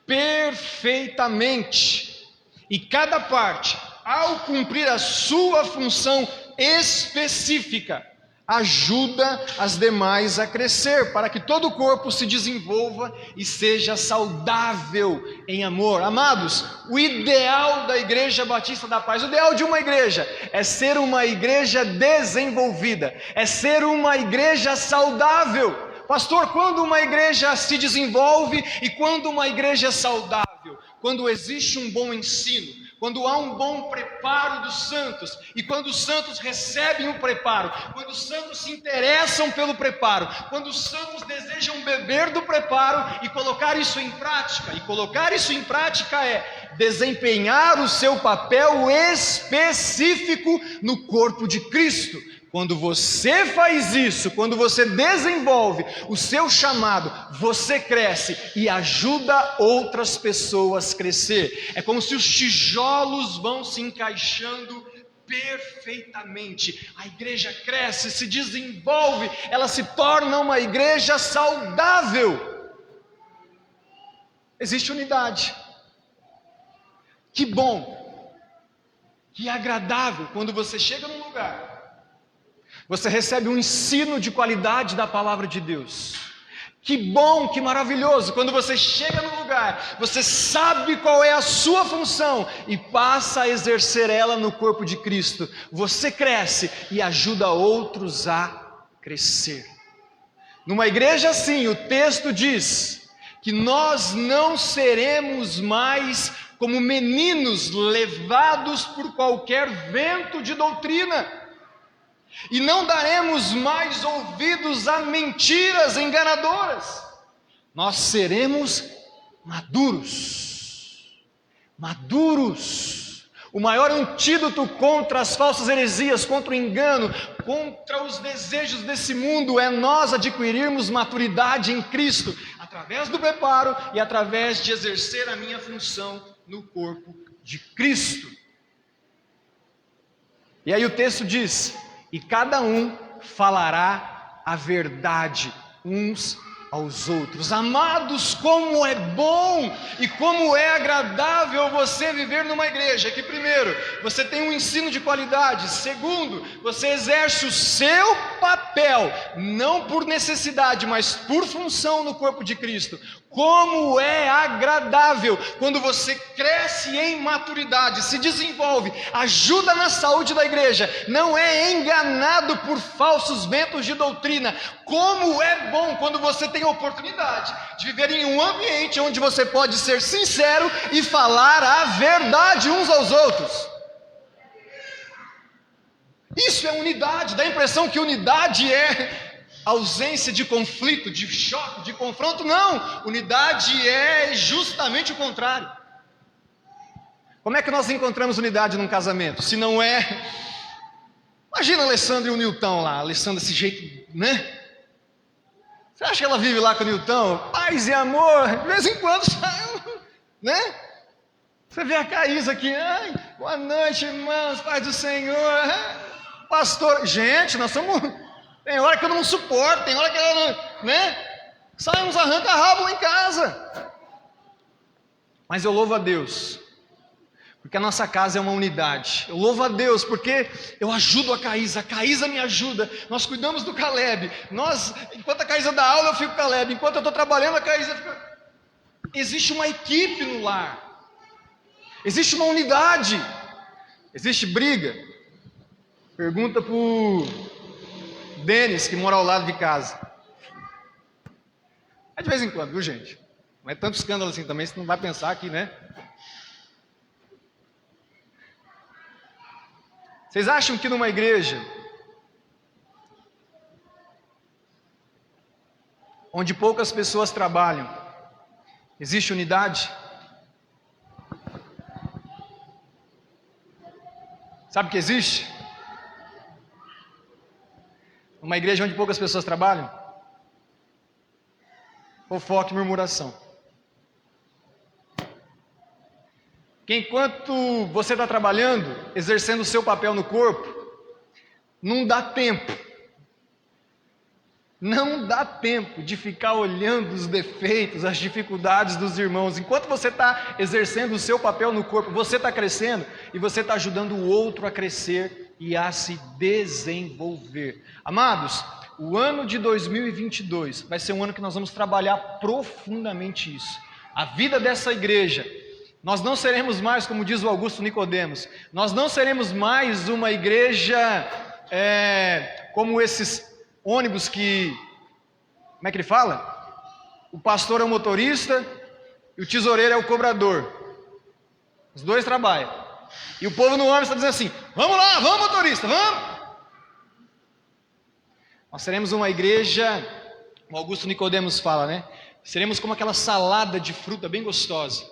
perfeitamente. E cada parte, ao cumprir a sua função específica, ajuda as demais a crescer, para que todo o corpo se desenvolva e seja saudável em amor. Amados, o ideal da Igreja Batista da Paz, o ideal de uma igreja é ser uma igreja desenvolvida, é ser uma igreja saudável. Pastor, quando uma igreja se desenvolve e quando uma igreja é saudável? Quando existe um bom ensino, quando há um bom preparo dos santos, e quando os santos recebem o preparo, quando os santos se interessam pelo preparo, quando os santos desejam beber do preparo e colocar isso em prática. E colocar isso em prática é desempenhar o seu papel específico no corpo de Cristo. Quando você faz isso, quando você desenvolve o seu chamado, você cresce e ajuda outras pessoas a crescer. É como se os tijolos vão se encaixando perfeitamente. A igreja cresce, se desenvolve, ela se torna uma igreja saudável. Existe unidade. Que bom, que agradável quando você chega num lugar, você recebe um ensino de qualidade da palavra de Deus. Que bom, que maravilhoso, quando você chega no lugar, você sabe qual é a sua função e passa a exercer ela no corpo de Cristo. Você cresce e ajuda outros a crescer. Numa igreja assim, o texto diz que nós não seremos mais como meninos levados por qualquer vento de doutrina. E não daremos mais ouvidos a mentiras enganadoras. Nós seremos maduros. Maduros. O maior antídoto contra as falsas heresias, contra o engano, contra os desejos desse mundo é nós adquirirmos maturidade em Cristo, através do preparo e através de exercer a minha função no corpo de Cristo. E aí o texto diz: e cada um falará a verdade uns aos outros. Amados, como é bom e como é agradável você viver numa igreja que, primeiro, você tem um ensino de qualidade. Segundo, você exerce o seu papel, não por necessidade, mas por função no corpo de Cristo. Como é agradável quando você cresce em maturidade, se desenvolve, ajuda na saúde da igreja, não é enganado por falsos ventos de doutrina. Como é bom quando você tem a oportunidade de viver em um ambiente onde você pode ser sincero e falar a verdade uns aos outros. Isso é unidade. Dá a impressão que unidade é ausência de conflito, de choque, de confronto. Não, unidade é justamente o contrário. Como é que nós encontramos unidade num casamento? Se não é... Imagina a Alessandra e o Nilton lá, a Alessandra desse jeito, né? Você acha que ela vive lá com o Nilton? Paz e amor, de vez em quando sai, né? Você vê a Caísa aqui, ai, boa noite, irmãos, paz do Senhor, pastor. Gente, nós somos... Tem hora que eu não suporto, tem hora que ela não, né? Sai uns arranca-rabo lá em casa. Mas eu louvo a Deus, porque a nossa casa é uma unidade. Eu louvo a Deus porque eu ajudo a Caísa me ajuda. Nós cuidamos do Caleb. Enquanto a Caísa dá aula, eu fico com o Caleb. Enquanto eu estou trabalhando, a Caísa fica... Existe uma equipe no lar. Existe uma unidade. Existe briga. Pergunta para o Denis, que mora ao lado de casa. É de vez em quando, viu, gente? Não é tanto escândalo assim também, você não vai pensar aqui, né? Vocês acham que numa igreja onde poucas pessoas trabalham, existe unidade? Sabe o que existe? Uma igreja onde poucas pessoas trabalham? Fofoca e murmuração. Que enquanto você está trabalhando, exercendo o seu papel no corpo, não dá tempo. Não dá tempo de ficar olhando os defeitos, as dificuldades dos irmãos. Enquanto você está exercendo o seu papel no corpo, você está crescendo e você está ajudando o outro a crescer e a se desenvolver. Amados, o ano de 2022 vai ser um ano que nós vamos trabalhar profundamente isso. A vida dessa igreja, nós não seremos mais, como diz o Augusto Nicodemos, nós não seremos mais uma igreja como esses ônibus que, como é que ele fala? O pastor é o motorista e o tesoureiro é o cobrador. Os dois trabalham. E o povo no ônibus está dizendo assim: vamos lá, vamos motorista, vamos. Nós seremos uma igreja, o Augusto Nicodemos fala, né? Seremos como aquela salada de fruta bem gostosa,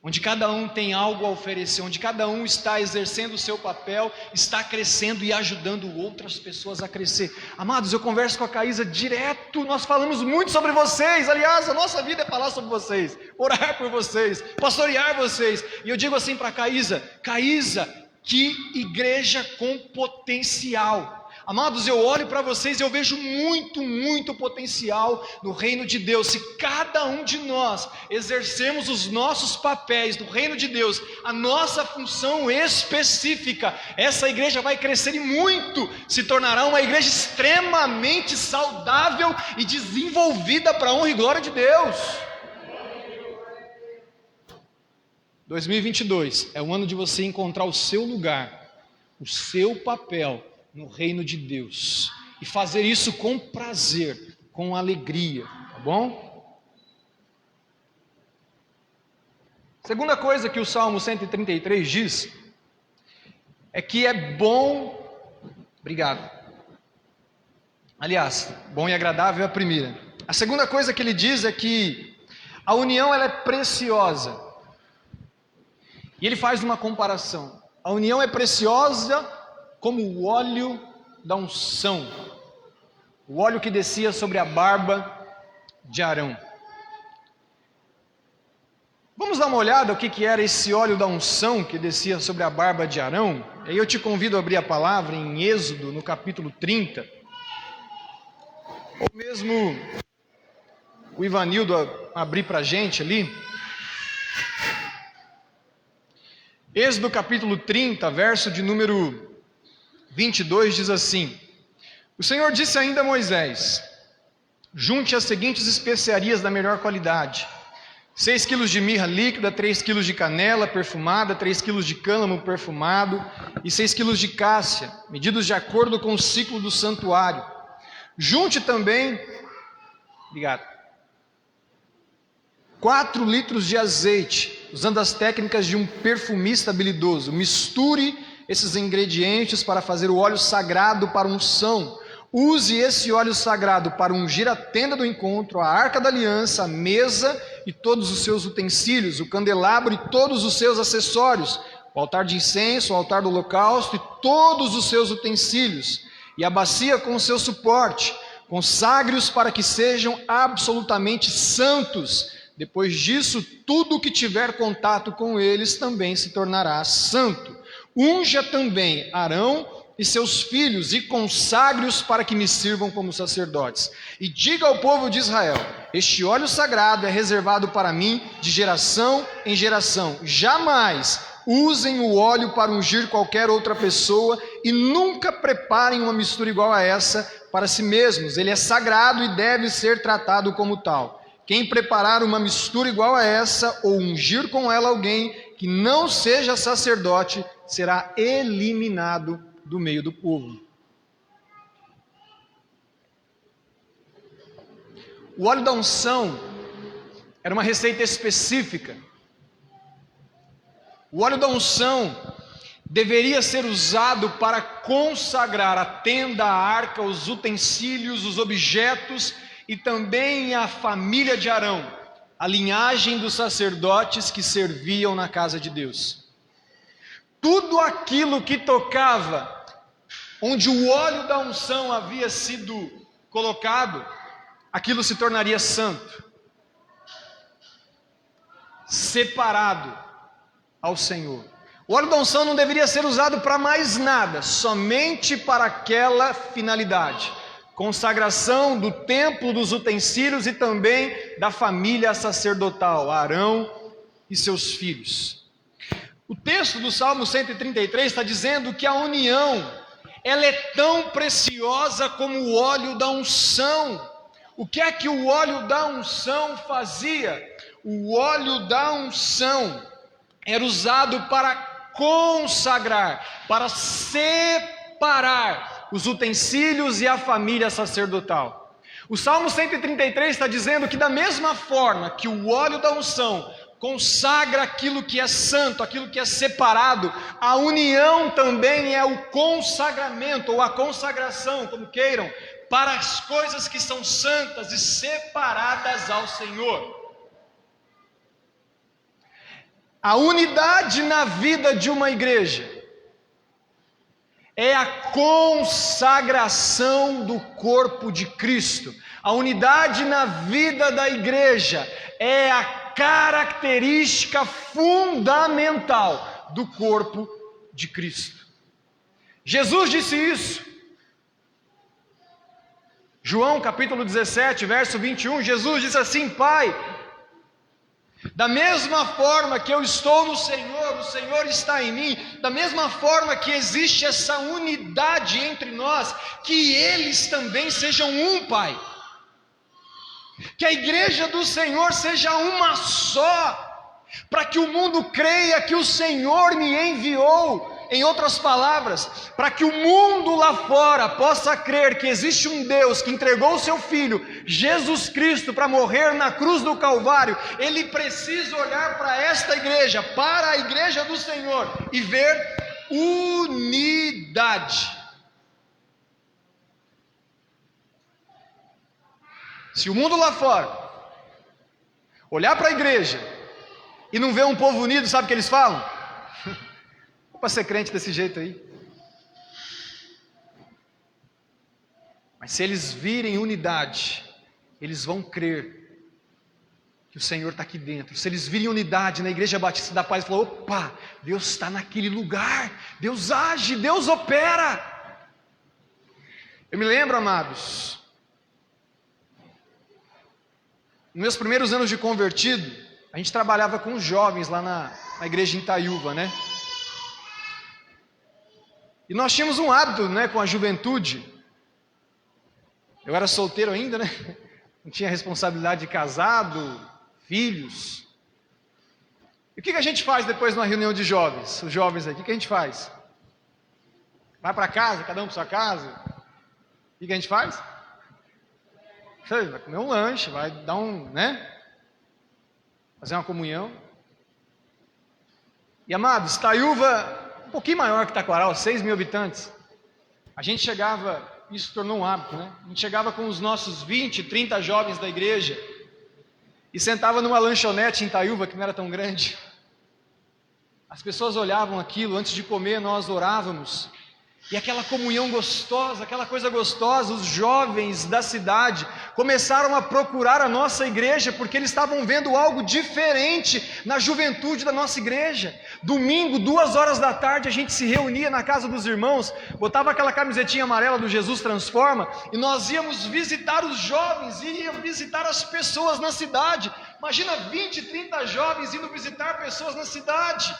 onde cada um tem algo a oferecer, onde cada um está exercendo o seu papel, está crescendo e ajudando outras pessoas a crescer. Amados, eu converso com a Caísa direto, nós falamos muito sobre vocês, aliás, a nossa vida é falar sobre vocês, orar por vocês, pastorear vocês, e eu digo assim para a Caísa, que igreja com potencial. Amados, eu olho para vocês e eu vejo muito potencial no reino de Deus. Se cada um de nós exercemos os nossos papéis no reino de Deus, a nossa função específica, essa igreja vai crescer e muito, se tornará uma igreja extremamente saudável e desenvolvida para a honra e glória de Deus. 2022 é o ano de você encontrar o seu lugar, o seu papel no reino de Deus, e fazer isso com prazer, com alegria, tá bom? Segunda coisa que o Salmo 133 diz, é que é bom, obrigado, aliás, bom e agradável é a primeira. A segunda coisa que ele diz é que a união ela é preciosa, e ele faz uma comparação, a união é preciosa como o óleo da unção, o óleo que descia sobre a barba de Arão. Vamos dar uma olhada o que era esse óleo da unção que descia sobre a barba de Arão? E aí eu te convido a abrir a palavra em Êxodo, no capítulo 30, ou mesmo o Ivanildo abrir para a gente ali. Êxodo capítulo 30, verso de número 22 diz assim: o Senhor disse ainda a Moisés: junte as seguintes especiarias da melhor qualidade, 6 quilos de mirra líquida, 3 quilos de canela perfumada, 3 quilos de cânhamo perfumado e 6 quilos de cássia, medidos de acordo com o ciclo do santuário. Junte também, 4 litros de azeite, usando as técnicas de um perfumista habilidoso. Misture esses ingredientes para fazer o óleo sagrado para unção. Use esse óleo sagrado para ungir a tenda do encontro, a arca da aliança, a mesa e todos os seus utensílios, o candelabro e todos os seus acessórios, o altar de incenso, o altar do holocausto e todos os seus utensílios, e a bacia com o seu suporte. Consagre-os para que sejam absolutamente santos. Depois disso, tudo que tiver contato com eles também se tornará santo. Unja também Arão e seus filhos e consagre-os para que me sirvam como sacerdotes. E diga ao povo de Israel: este óleo sagrado é reservado para mim de geração em geração. Jamais usem o óleo para ungir qualquer outra pessoa e nunca preparem uma mistura igual a essa para si mesmos. Ele é sagrado e deve ser tratado como tal. Quem preparar uma mistura igual a essa ou ungir com ela alguém que não seja sacerdote será eliminado do meio do povo. O óleo da unção era uma receita específica. O óleo da unção deveria ser usado para consagrar a tenda, a arca, os utensílios, os objetos e também a família de Arão, a linhagem dos sacerdotes que serviam na casa de Deus. Tudo aquilo que tocava, onde o óleo da unção havia sido colocado, aquilo se tornaria santo, separado ao Senhor. O óleo da unção não deveria ser usado para mais nada, somente para aquela finalidade. Consagração do templo, dos utensílios e também da família sacerdotal, Arão e seus filhos. O texto do Salmo 133 está dizendo que a união, ela é tão preciosa como o óleo da unção. O que é que o óleo da unção fazia? O óleo da unção era usado para consagrar, para separar os utensílios e a família sacerdotal. O Salmo 133 está dizendo que da mesma forma que o óleo da unção consagra aquilo que é santo, aquilo que é separado, a união também é o consagramento, ou a consagração, como queiram, para as coisas que são santas e separadas ao Senhor. A unidade na vida de uma igreja é a consagração do corpo de Cristo. A unidade na vida da igreja é a característica fundamental do corpo de Cristo. Jesus disse isso. João capítulo 17, verso 21, Jesus disse assim: Pai, da mesma forma que eu estou no Senhor, o Senhor está em mim, da mesma forma que existe essa unidade entre nós, que eles também sejam um, Pai. Que a igreja do Senhor seja uma só, para que o mundo creia que o Senhor me enviou. Em outras palavras, para que o mundo lá fora possa crer que existe um Deus que entregou o seu Filho, Jesus Cristo, para morrer na cruz do Calvário, ele precisa olhar para esta igreja, para a igreja do Senhor, e ver unidade. Se o mundo lá fora olhar para a igreja e não ver um povo unido, sabe o que eles falam? Para ser crente desse jeito aí. Mas se eles virem unidade, eles vão crer que o Senhor está aqui dentro. Se eles virem unidade na Igreja Batista da Paz, falam: opa, Deus está naquele lugar, Deus age, Deus opera. Eu me lembro, amados, nos meus primeiros anos de convertido, a gente trabalhava com os jovens lá na igreja em Itaiúva, né? E nós tínhamos um hábito, né, com a juventude. Eu era solteiro ainda, né? Não tinha responsabilidade de casado, filhos. E o que a gente faz depois de uma reunião de jovens? Os jovens aí, o que a gente faz? Vai para casa, cada um para sua casa. O que a gente faz? Vai comer um lanche, vai dar um, né? Fazer uma comunhão. E amados, Itaiúva, um pouquinho maior que Taquaral, 6 mil habitantes. A gente chegava, isso tornou um hábito, né? A gente chegava com os nossos 20, 30 jovens da igreja e sentava numa lanchonete em Itaiúva, que não era tão grande. As pessoas olhavam aquilo, antes de comer nós orávamos. E aquela comunhão gostosa, aquela coisa gostosa, os jovens da cidade começaram a procurar a nossa igreja, porque eles estavam vendo algo diferente na juventude da nossa igreja. Domingo, 2 horas da tarde, a gente se reunia na casa dos irmãos, botava aquela camisetinha amarela do Jesus Transforma, e nós íamos visitar os jovens, íamos visitar as pessoas na cidade. Imagina 20, 30 jovens indo visitar pessoas na cidade.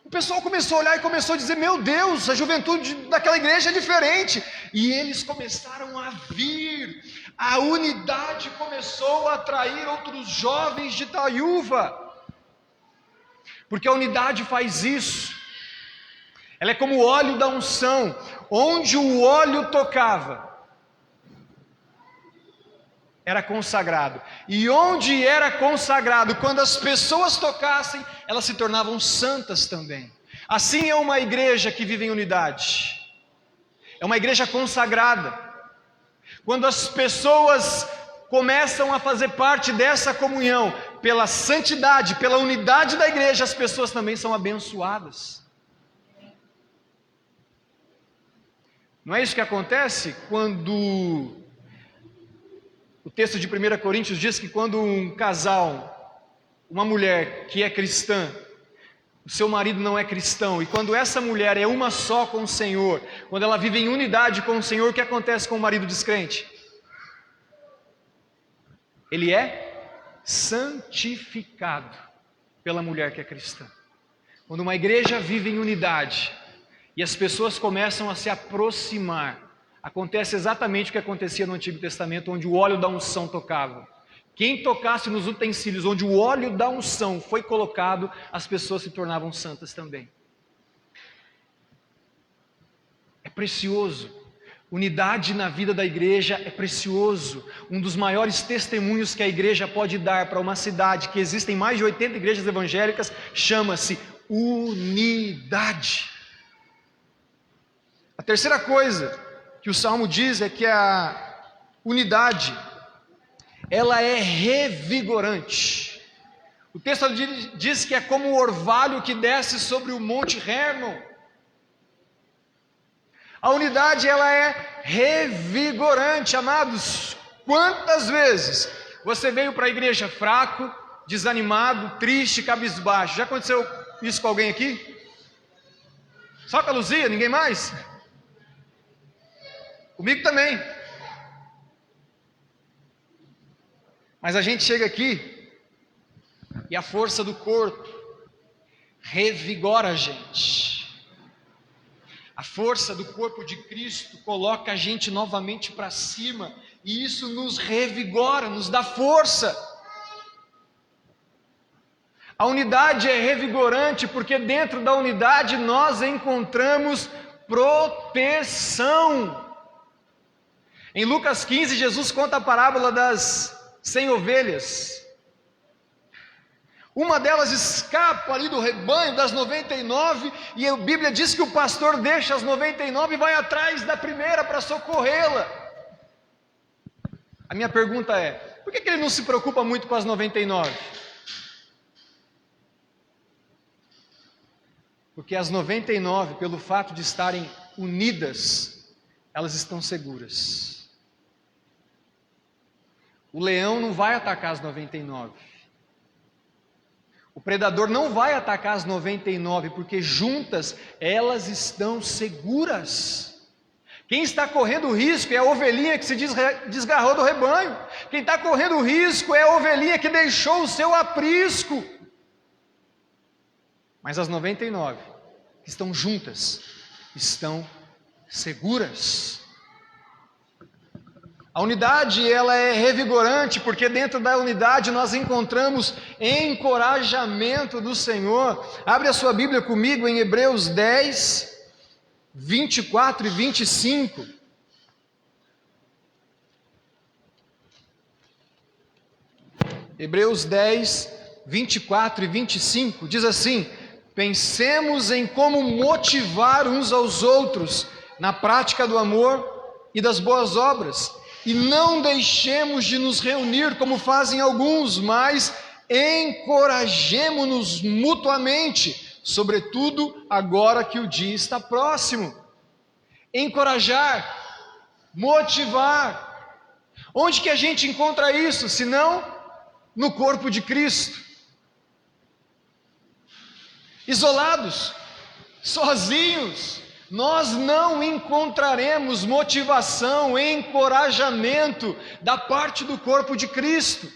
O pessoal começou a olhar e começou a dizer: meu Deus, a juventude daquela igreja é diferente. E eles começaram a vir. A unidade começou a atrair outros jovens de Itaiúva. Porque a unidade faz isso. Ela é como o óleo da unção. Onde o óleo tocava, era consagrado. E onde era consagrado, quando as pessoas tocassem, elas se tornavam santas também. Assim é uma igreja que vive em unidade. É uma igreja consagrada. Quando as pessoas começam a fazer parte dessa comunhão, pela santidade, pela unidade da igreja, as pessoas também são abençoadas. Não é isso que acontece quando o texto de 1 Coríntios diz que quando um casal, uma mulher que é cristã, o seu marido não é cristão, e quando essa mulher é uma só com o Senhor, quando ela vive em unidade com o Senhor, o que acontece com o marido descrente? Ele é santificado pela mulher que é cristã. Quando uma igreja vive em unidade e as pessoas começam a se aproximar, acontece exatamente o que acontecia no Antigo Testamento, onde o óleo da unção tocava. Quem tocasse nos utensílios onde o óleo da unção foi colocado, as pessoas se tornavam santas também. É precioso. Unidade na vida da igreja é precioso. Um dos maiores testemunhos que a igreja pode dar para uma cidade que existem mais de 80 igrejas evangélicas, chama-se unidade. A terceira coisa que o Salmo diz é que a unidade, ela é revigorante. O texto diz que é como o orvalho que desce sobre o Monte Hermon. A unidade, ela é revigorante, amados. Quantas vezes você veio para a igreja fraco, desanimado, triste, cabisbaixo? Já aconteceu isso com alguém aqui? Só com a Luzia, ninguém mais? Comigo também. Mas a gente chega aqui e a força do corpo revigora a gente. A força do corpo de Cristo coloca a gente novamente para cima, e isso nos revigora, nos dá força. A unidade é revigorante porque dentro da unidade nós encontramos proteção. Em Lucas 15, Jesus conta a parábola das 100 ovelhas. Uma delas escapa ali do rebanho das 99, e a Bíblia diz que o pastor deixa as 99 e vai atrás da primeira para socorrê-la. A minha pergunta é: por que ele não se preocupa muito com as 99? Porque as 99, pelo fato de estarem unidas, elas estão seguras. O leão não vai atacar as 99. O predador não vai atacar as 99, porque juntas elas estão seguras. Quem está correndo risco é a ovelhinha que se desgarrou do rebanho. Quem está correndo risco é a ovelhinha que deixou o seu aprisco. Mas as 99 que estão juntas estão seguras. A unidade, ela é revigorante, porque dentro da unidade nós encontramos encorajamento do Senhor. Abre a sua Bíblia comigo em Hebreus 10, 24 e 25. Hebreus 10, 24 e 25, diz assim: pensemos em como motivar uns aos outros na prática do amor e das boas obras, e não deixemos de nos reunir como fazem alguns, mas encorajemo-nos mutuamente, sobretudo agora que o dia está próximo. Encorajar, motivar. Onde que a gente encontra isso, se não no corpo de Cristo? Isolados, sozinhos, nós não encontraremos motivação, encorajamento da parte do corpo de Cristo.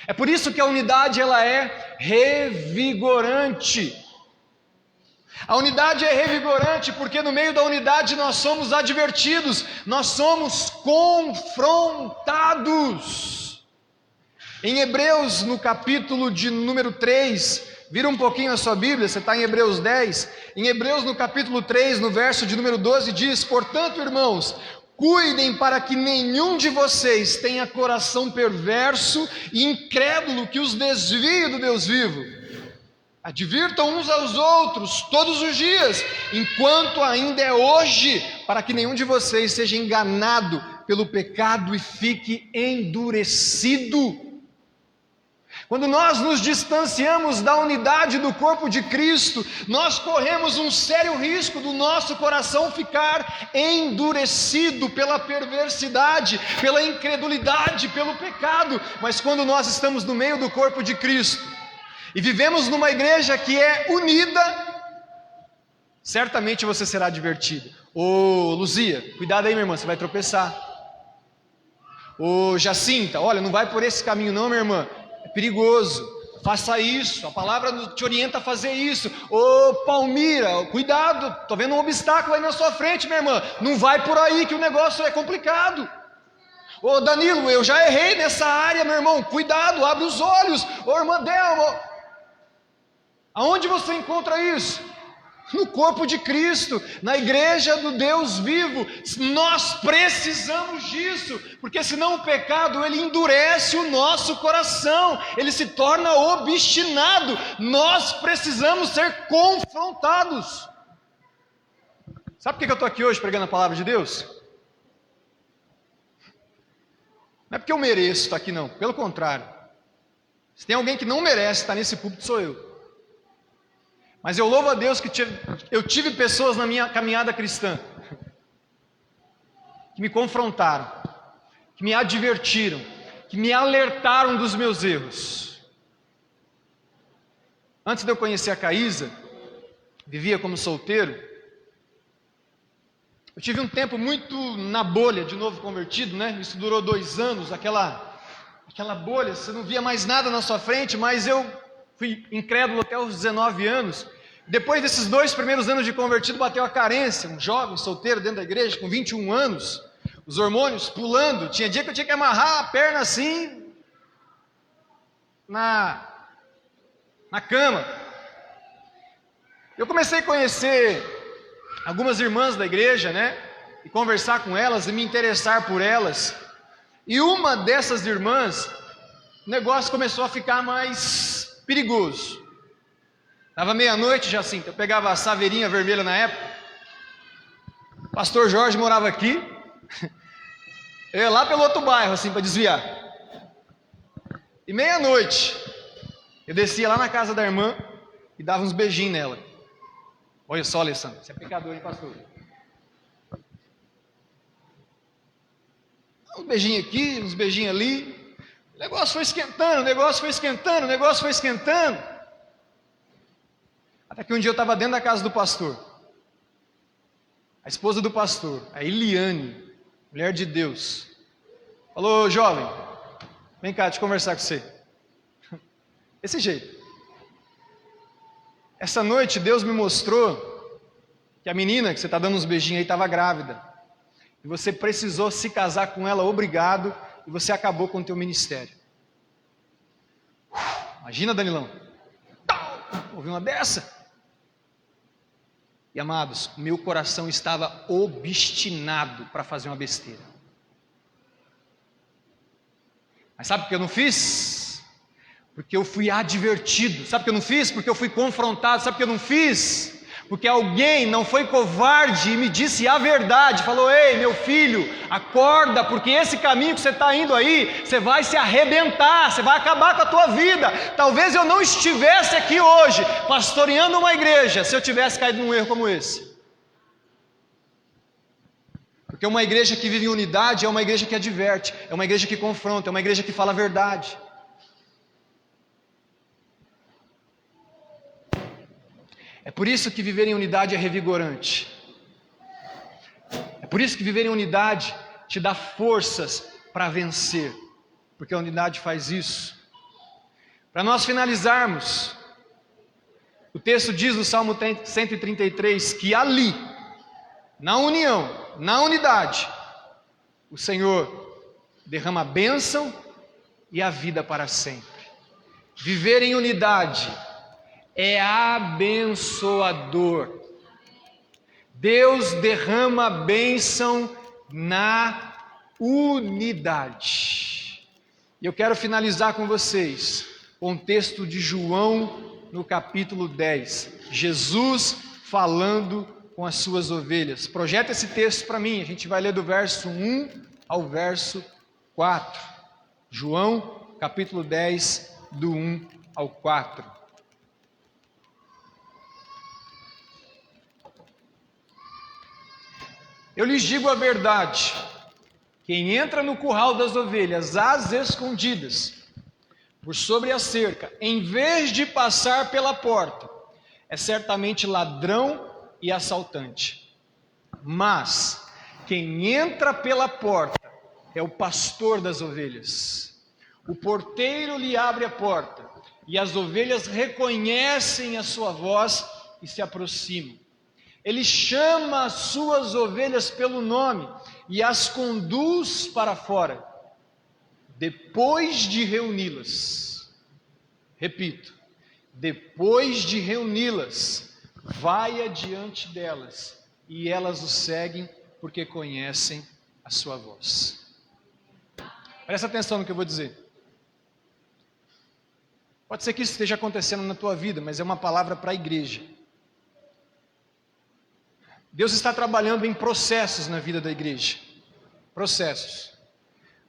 É por isso que a unidade, ela é revigorante. A unidade é revigorante porque no meio da unidade nós somos advertidos, nós somos confrontados. Em Hebreus, no capítulo de número 3, vira um pouquinho a sua Bíblia, você está em Hebreus 10. Em Hebreus, no capítulo 3, no verso de número 12, diz: portanto, irmãos, cuidem para que nenhum de vocês tenha coração perverso e incrédulo que os desvie do Deus vivo. Advirtam uns aos outros todos os dias, enquanto ainda é hoje, para que nenhum de vocês seja enganado pelo pecado e fique endurecido. Quando nós nos distanciamos da unidade do corpo de Cristo, nós corremos um sério risco do nosso coração ficar endurecido pela perversidade, pela incredulidade, pelo pecado. Mas quando nós estamos no meio do corpo de Cristo e vivemos numa igreja que é unida, certamente você será divertido. Ô Luzia, cuidado aí, minha irmã, você vai tropeçar. Ô Jacinta, olha, não vai por esse caminho não, minha irmã. É perigoso, faça isso, a palavra te orienta a fazer isso. Ô Palmira, cuidado, estou vendo um obstáculo aí na sua frente, minha irmã, não vai por aí que o negócio é complicado. Ô Danilo, eu já errei nessa área, meu irmão, cuidado, abre os olhos. Ô irmã Delma, aonde você encontra isso? No corpo de Cristo, na igreja do Deus vivo. Nós precisamos disso, porque senão o pecado, ele endurece o nosso coração, ele se torna obstinado. Nós precisamos ser confrontados. Sabe por que eu estou aqui hoje pregando a palavra de Deus? Não é porque eu mereço estar aqui não, pelo contrário. Se tem alguém que não merece estar nesse púlpito, sou eu. Mas eu louvo a Deus que eu tive pessoas na minha caminhada cristã que me confrontaram, que me advertiram, que me alertaram dos meus erros. Antes de eu conhecer a Caísa, vivia como solteiro. Eu tive um tempo muito na bolha, de novo convertido, né? Isso durou 2 anos, aquela bolha, você não via mais nada na sua frente, mas eu fui incrédulo até os 19 anos. Depois desses 2 primeiros anos de convertido, bateu a carência, um jovem solteiro dentro da igreja, com 21 anos, os hormônios pulando. Tinha dia que eu tinha que amarrar a perna assim, na cama. Eu comecei a conhecer algumas irmãs da igreja, né? E conversar com elas e me interessar por elas. E uma dessas irmãs, o negócio começou a ficar mais perigoso. Estava meia-noite já assim, eu pegava a saveirinha vermelha na época. O pastor Jorge morava aqui. Eu ia lá pelo outro bairro, assim, para desviar. E meia-noite, eu descia lá na casa da irmã e dava uns beijinhos nela. Olha só, Alessandro, você é pecador, hein, pastor? Uns beijinhos aqui, uns beijinhos ali. O negócio foi esquentando, o negócio foi esquentando, o negócio foi esquentando. Até que um dia eu estava dentro da casa do pastor. A esposa do pastor, a Eliane, mulher de Deus, falou: jovem, vem cá, deixa eu conversar com você. Desse jeito. Essa noite Deus me mostrou que a menina que você está dando uns beijinhos aí estava grávida. E você precisou se casar com ela, obrigado, e você acabou com o teu ministério. Imagina, Danilão. Ouvi uma dessa? E amados, meu coração estava obstinado para fazer uma besteira. Mas sabe por que eu não fiz? Porque eu fui advertido. Sabe por que eu não fiz? Porque eu fui confrontado. Sabe por que eu não fiz? Porque alguém não foi covarde e me disse a verdade. Falou: ei, meu filho, acorda, porque esse caminho que você está indo aí, você vai se arrebentar, você vai acabar com a tua vida. Talvez eu não estivesse aqui hoje, pastoreando uma igreja, se eu tivesse caído num erro como esse. Porque uma igreja que vive em unidade é uma igreja que adverte, é uma igreja que confronta, é uma igreja que fala a verdade. É por isso que viver em unidade é revigorante. É por isso que viver em unidade te dá forças para vencer. Porque a unidade faz isso. Para nós finalizarmos, o texto diz no Salmo 133 que ali, na união, na unidade, o Senhor derrama a bênção e a vida para sempre. Viver em unidade é abençoador. Deus derrama a bênção na unidade. E eu quero finalizar com vocês com o texto de João no capítulo 10. Jesus falando com as suas ovelhas. Projeta esse texto para mim, a gente vai ler do verso 1 ao verso 4. João capítulo 10, do 1 ao 4. Eu lhes digo a verdade, quem entra no curral das ovelhas às escondidas, por sobre a cerca, em vez de passar pela porta, é certamente ladrão e assaltante. Mas quem entra pela porta é o pastor das ovelhas. O porteiro lhe abre a porta, e as ovelhas reconhecem a sua voz e se aproximam. Ele chama as suas ovelhas pelo nome e as conduz para fora. Depois de reuni-las, repito, depois de reuni-las, vai adiante delas e elas o seguem porque conhecem a sua voz. Presta atenção no que eu vou dizer. Pode ser que isso esteja acontecendo na tua vida, mas é uma palavra para a igreja. Deus está trabalhando em processos na vida da igreja. Processos.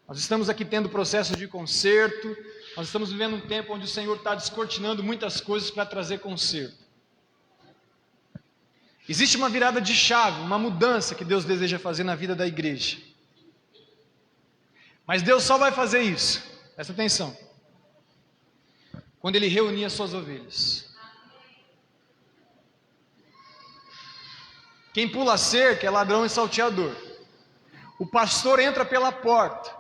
Nós estamos aqui tendo processos de conserto, Nós estamos vivendo um tempo onde o Senhor está descortinando muitas coisas para trazer conserto. Existe uma virada de chave, uma mudança que Deus deseja fazer na vida da igreja. Mas Deus só vai fazer isso, presta atenção, quando Ele reunir as suas ovelhas. Quem pula a cerca é ladrão e salteador. O pastor entra pela porta.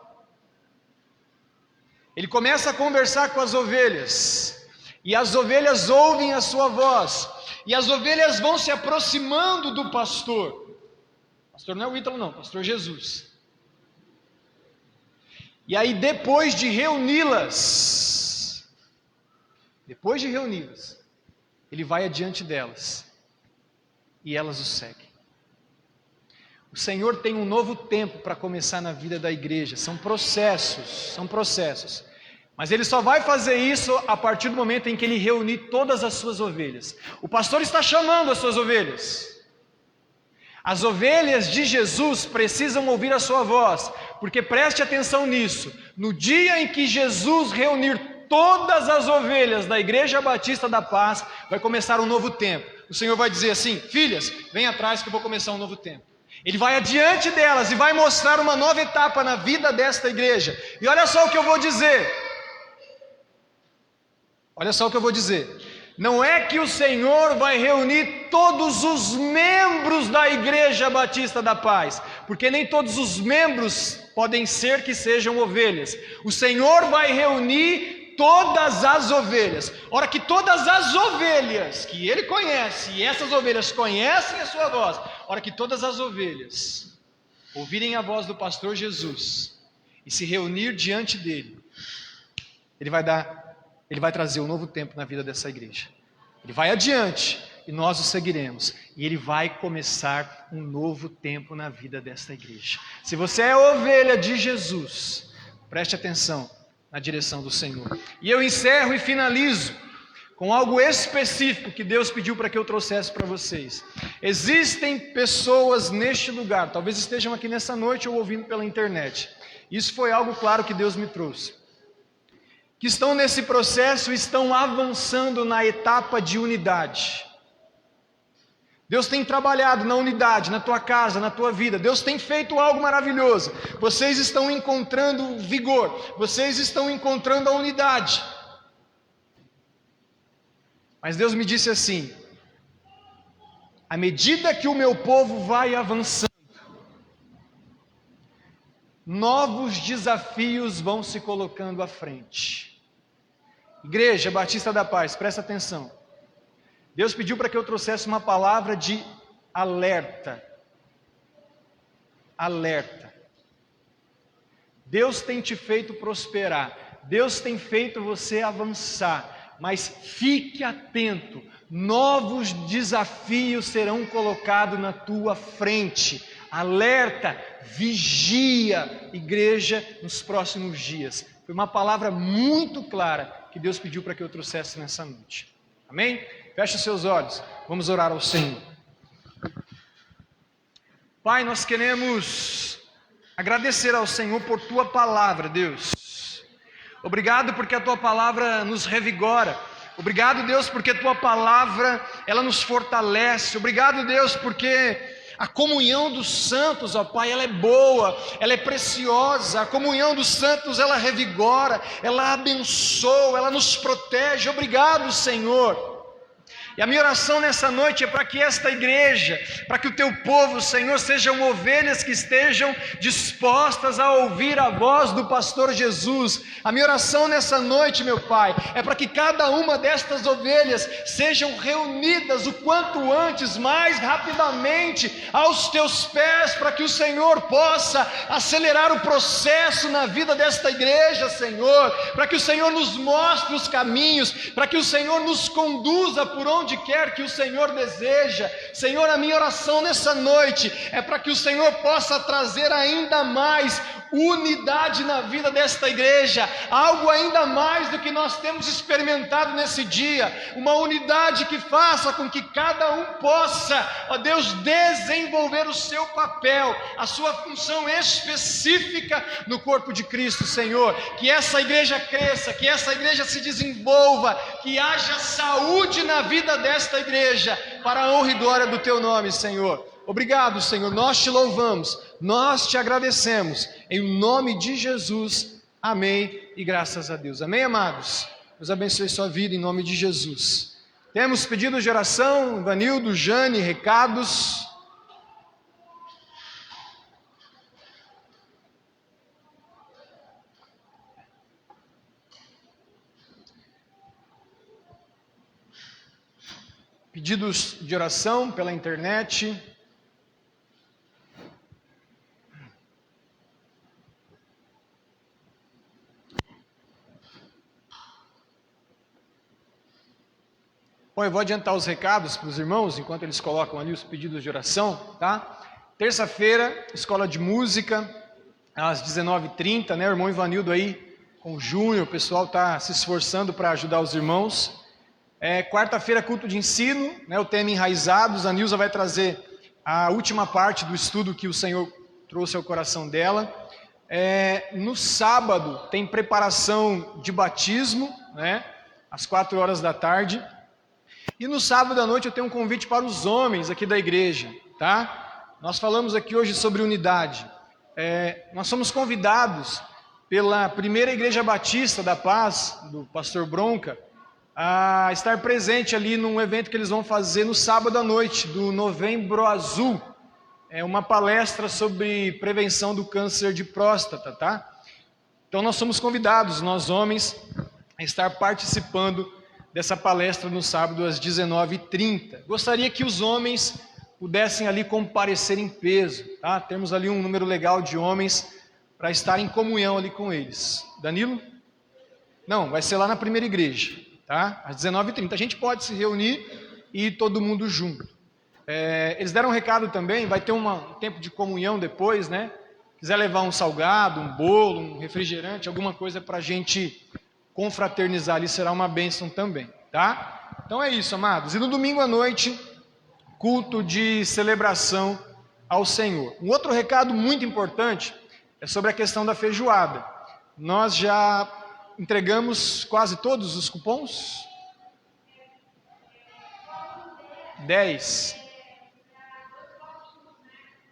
Ele começa a conversar com as ovelhas. E as ovelhas ouvem a sua voz. E as ovelhas vão se aproximando do pastor. Pastor não é o Ítalo não, pastor Jesus. E aí depois de reuni-las, Ele vai adiante delas. E elas o seguem. O Senhor tem um novo tempo para começar na vida da igreja. São processos. Mas Ele só vai fazer isso a partir do momento em que Ele reunir todas as suas ovelhas. O pastor está chamando as suas ovelhas. As ovelhas de Jesus precisam ouvir a sua voz, porque preste atenção nisso. No dia em que Jesus reunir todas as ovelhas da Igreja Batista da Paz, vai começar um novo tempo. O Senhor vai dizer assim: filhas, vem atrás que eu vou começar um novo tempo. Ele vai adiante delas e vai mostrar uma nova etapa na vida desta igreja. E olha só o que eu vou dizer. Não é que o Senhor vai reunir todos os membros da Igreja Batista da Paz, porque nem todos os membros podem ser que sejam ovelhas. O Senhor vai reunir todas as ovelhas. Ora que todas as ovelhas que Ele conhece, e essas ovelhas conhecem a sua voz, ora que todas as ovelhas ouvirem a voz do pastor Jesus e se reunir diante dele, Ele vai trazer um novo tempo na vida dessa igreja. Ele vai adiante e nós o seguiremos. E Ele vai começar um novo tempo na vida desta igreja. Se você é ovelha de Jesus, preste atenção na direção do Senhor. E eu encerro e finalizo com algo específico que Deus pediu para que eu trouxesse para vocês. Existem pessoas neste lugar, talvez estejam aqui nessa noite ou ouvindo pela internet. Isso foi algo claro que Deus me trouxe. Que estão nesse processo, estão avançando na etapa de unidade. Deus tem trabalhado na unidade, na tua casa, na tua vida. Deus tem feito algo maravilhoso. Vocês estão encontrando vigor, vocês estão encontrando a unidade. Mas Deus me disse assim: à medida que o meu povo vai avançando, novos desafios vão se colocando à frente. Igreja Batista da Paz, presta atenção. Deus pediu para que eu trouxesse uma palavra de alerta. Alerta. Deus tem te feito prosperar. Deus tem feito você avançar. Mas fique atento. Novos desafios serão colocados na tua frente. Alerta, vigia, igreja, nos próximos dias. Foi uma palavra muito clara que Deus pediu para que eu trouxesse nessa noite. Amém? Feche os seus olhos, vamos orar ao Senhor. Pai, nós queremos agradecer ao Senhor por Tua palavra, Deus. Obrigado porque a Tua palavra nos revigora. Obrigado, Deus, porque a Tua palavra, ela nos fortalece. Obrigado, Deus, porque a comunhão dos santos, ó Pai, ela é boa, ela é preciosa. A comunhão dos santos, ela revigora, ela abençoa, ela nos protege. Obrigado, Senhor. E a minha oração nessa noite é para que esta igreja, para que o Teu povo, Senhor, sejam ovelhas que estejam dispostas a ouvir a voz do pastor Jesus. A minha oração nessa noite, meu Pai, é para que cada uma destas ovelhas sejam reunidas o quanto antes, mais rapidamente, aos Teus pés, para que o Senhor possa acelerar o processo na vida desta igreja, Senhor, para que o Senhor nos mostre os caminhos, para que o Senhor nos conduza por onde quer que o Senhor deseja. Senhor, a minha oração nessa noite é para que o Senhor possa trazer ainda mais unidade na vida desta igreja, algo ainda mais do que nós temos experimentado nesse dia, uma unidade que faça com que cada um possa, ó Deus, desenvolver o seu papel, a sua função específica no corpo de Cristo, Senhor. Que essa igreja cresça, que essa igreja se desenvolva, que haja saúde na vida desta igreja, para a honra e glória do Teu nome, Senhor. Obrigado, Senhor, nós Te louvamos, nós Te agradecemos, em nome de Jesus, amém e graças a Deus. Amém, amados? Deus abençoe sua vida em nome de Jesus. Temos pedidos de oração, Vanildo, Jane, recados. Pedidos de oração pela internet. Bom, eu vou adiantar os recados para os irmãos, enquanto eles colocam ali os pedidos de oração, tá? Terça-feira, escola de música, às 19h30, né? O irmão Ivanildo aí, com o Júnior, o pessoal está se esforçando para ajudar os irmãos. Quarta-feira, culto de ensino, né? O tema Enraizados, a Nilza vai trazer a última parte do estudo que o Senhor trouxe ao coração dela. No sábado, tem preparação de batismo, né? Às 4 horas da tarde. E no sábado à noite eu tenho um convite para os homens aqui da igreja, tá? Nós falamos aqui hoje sobre unidade. Nós somos convidados pela primeira igreja batista da Paz, do pastor Bronca, a estar presente ali num evento que eles vão fazer no sábado à noite, do Novembro Azul. É uma palestra sobre prevenção do câncer de próstata, tá? Então nós somos convidados, nós homens, a estar participando dessa palestra no sábado às 19h30. Gostaria que os homens pudessem ali comparecer em peso, tá? Temos ali um número legal de homens para estar em comunhão ali com eles. Danilo? Não, vai ser lá na primeira igreja, tá? Às 19h30. A gente pode se reunir e ir todo mundo junto. Eles deram um recado também, vai ter um tempo de comunhão depois, né? Quiser levar um salgado, um bolo, um refrigerante, alguma coisa para a gente confraternizar ali, será uma bênção também, tá? Então é isso, amados. E no domingo à noite, culto de celebração ao Senhor. Um outro recado muito importante é sobre a questão da feijoada. Nós já entregamos quase todos os cupons? 10.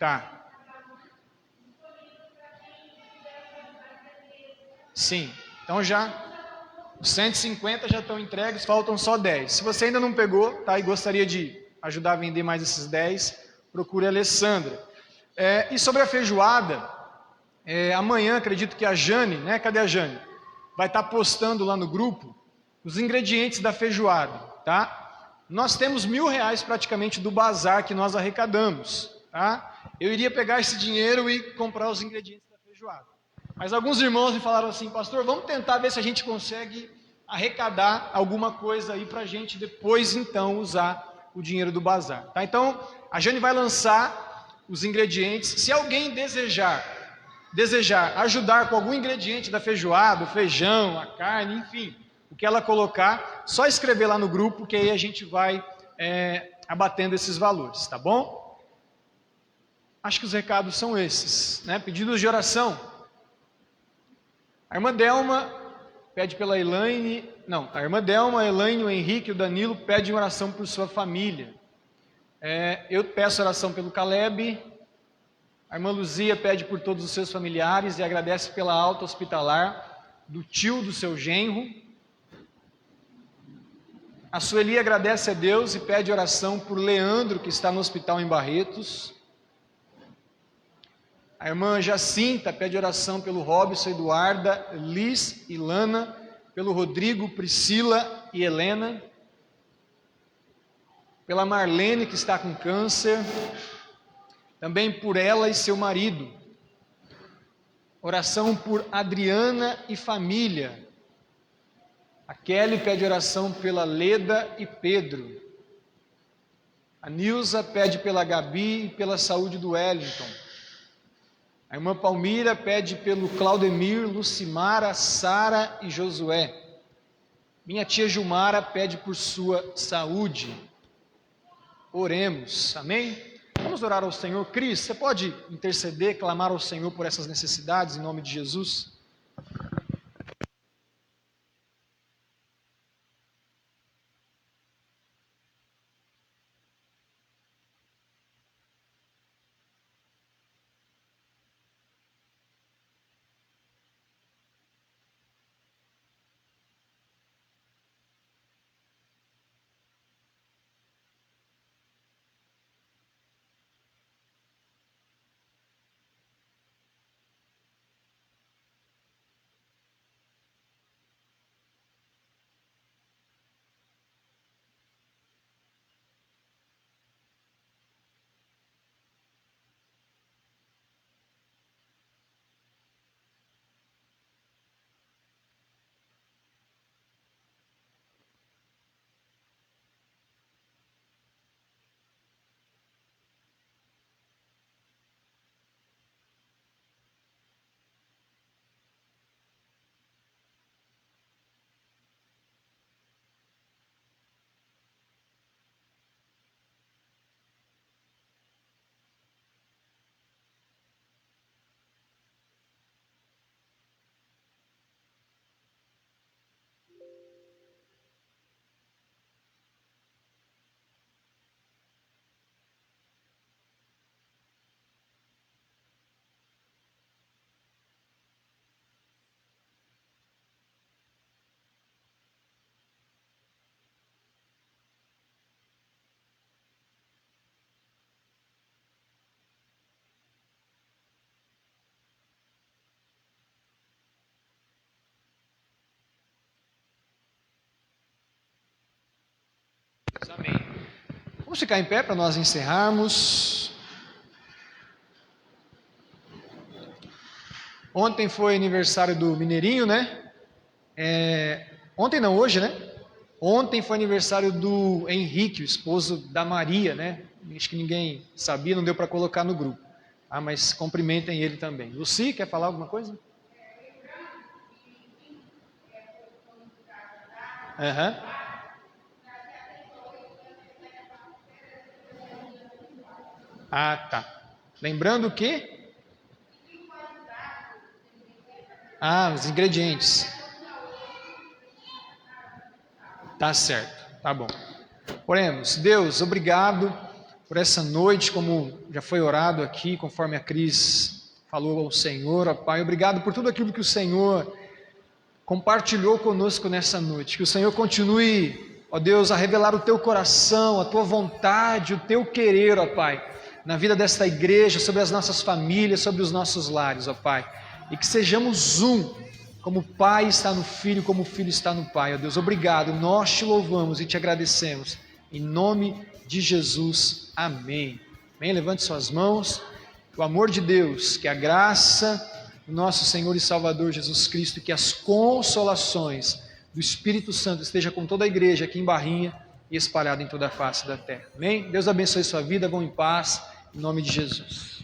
Tá. Sim. Então os 150 já estão entregues, faltam só 10. Se você ainda não pegou, tá, e gostaria de ajudar a vender mais esses 10, procure a Alessandra. E sobre a feijoada, amanhã acredito que a Jane, né? Cadê a Jane? Vai estar postando lá no grupo os ingredientes da feijoada, tá? Nós temos R$1.000 praticamente do bazar que nós arrecadamos, tá? Eu iria pegar esse dinheiro e comprar os ingredientes da feijoada. Mas alguns irmãos me falaram assim, pastor, vamos tentar ver se a gente consegue arrecadar alguma coisa aí para a gente depois então usar o dinheiro do bazar, tá? Então a Jane vai lançar os ingredientes. Se alguém desejar ajudar com algum ingrediente da feijoada, o feijão, a carne, enfim, o que ela colocar, só escrever lá no grupo que aí a gente vai abatendo esses valores, tá bom? Acho que os recados são esses, né? Pedidos de oração. A irmã Delma pede pela Elaine, a irmã Delma, a Elaine, o Henrique e o Danilo pedem oração por sua família. Eu peço oração pelo Caleb. A irmã Luzia pede por todos os seus familiares e agradece pela alta hospitalar do tio do seu genro. A Sueli agradece a Deus e pede oração por Leandro, que está no hospital em Barretos. A irmã Jacinta pede oração pelo Robson, Eduarda, Liz e Lana, pelo Rodrigo, Priscila e Helena, pela Marlene, que está com câncer, também por ela e seu marido. Oração por Adriana e família. A Kelly pede oração pela Leda e Pedro. A Nilza pede pela Gabi e pela saúde do Wellington. A A irmã Palmira pede pelo Claudemir, Lucimara, Sara e Josué. Minha tia Gilmara pede por sua saúde. Oremos, amém? Vamos orar ao Senhor. Cris, você pode interceder, clamar ao Senhor por essas necessidades em nome de Jesus? Amém. Vamos ficar em pé para nós encerrarmos. Ontem foi aniversário do Mineirinho, né? Ontem não, hoje, né? Ontem foi aniversário do Henrique, o esposo da Maria, né? Acho que ninguém sabia, não deu para colocar no grupo. Ah, mas cumprimentem ele também. Luci, quer falar alguma coisa? Aham. Ah, tá. Lembrando que? Ah, os ingredientes. Tá certo, tá bom. Oremos. Deus, obrigado por essa noite, como já foi orado aqui, conforme a Cris falou ao Senhor, ó Pai. Obrigado por tudo aquilo que o Senhor compartilhou conosco nessa noite. Que o Senhor continue, ó Deus, a revelar o Teu coração, a Tua vontade, o Teu querer, ó Pai, na vida desta igreja, sobre as nossas famílias, sobre os nossos lares, ó Pai. E que sejamos um, como o Pai está no Filho, como o Filho está no Pai, ó Deus. Obrigado, nós te louvamos e te agradecemos. Em nome de Jesus, amém. Amém? Levante suas mãos. O amor de Deus, que a graça do nosso Senhor e Salvador Jesus Cristo, que as consolações do Espírito Santo esteja com toda a igreja aqui em Barrinha e espalhada em toda a face da terra. Amém? Deus abençoe sua vida, vão em paz. Em nome de Jesus.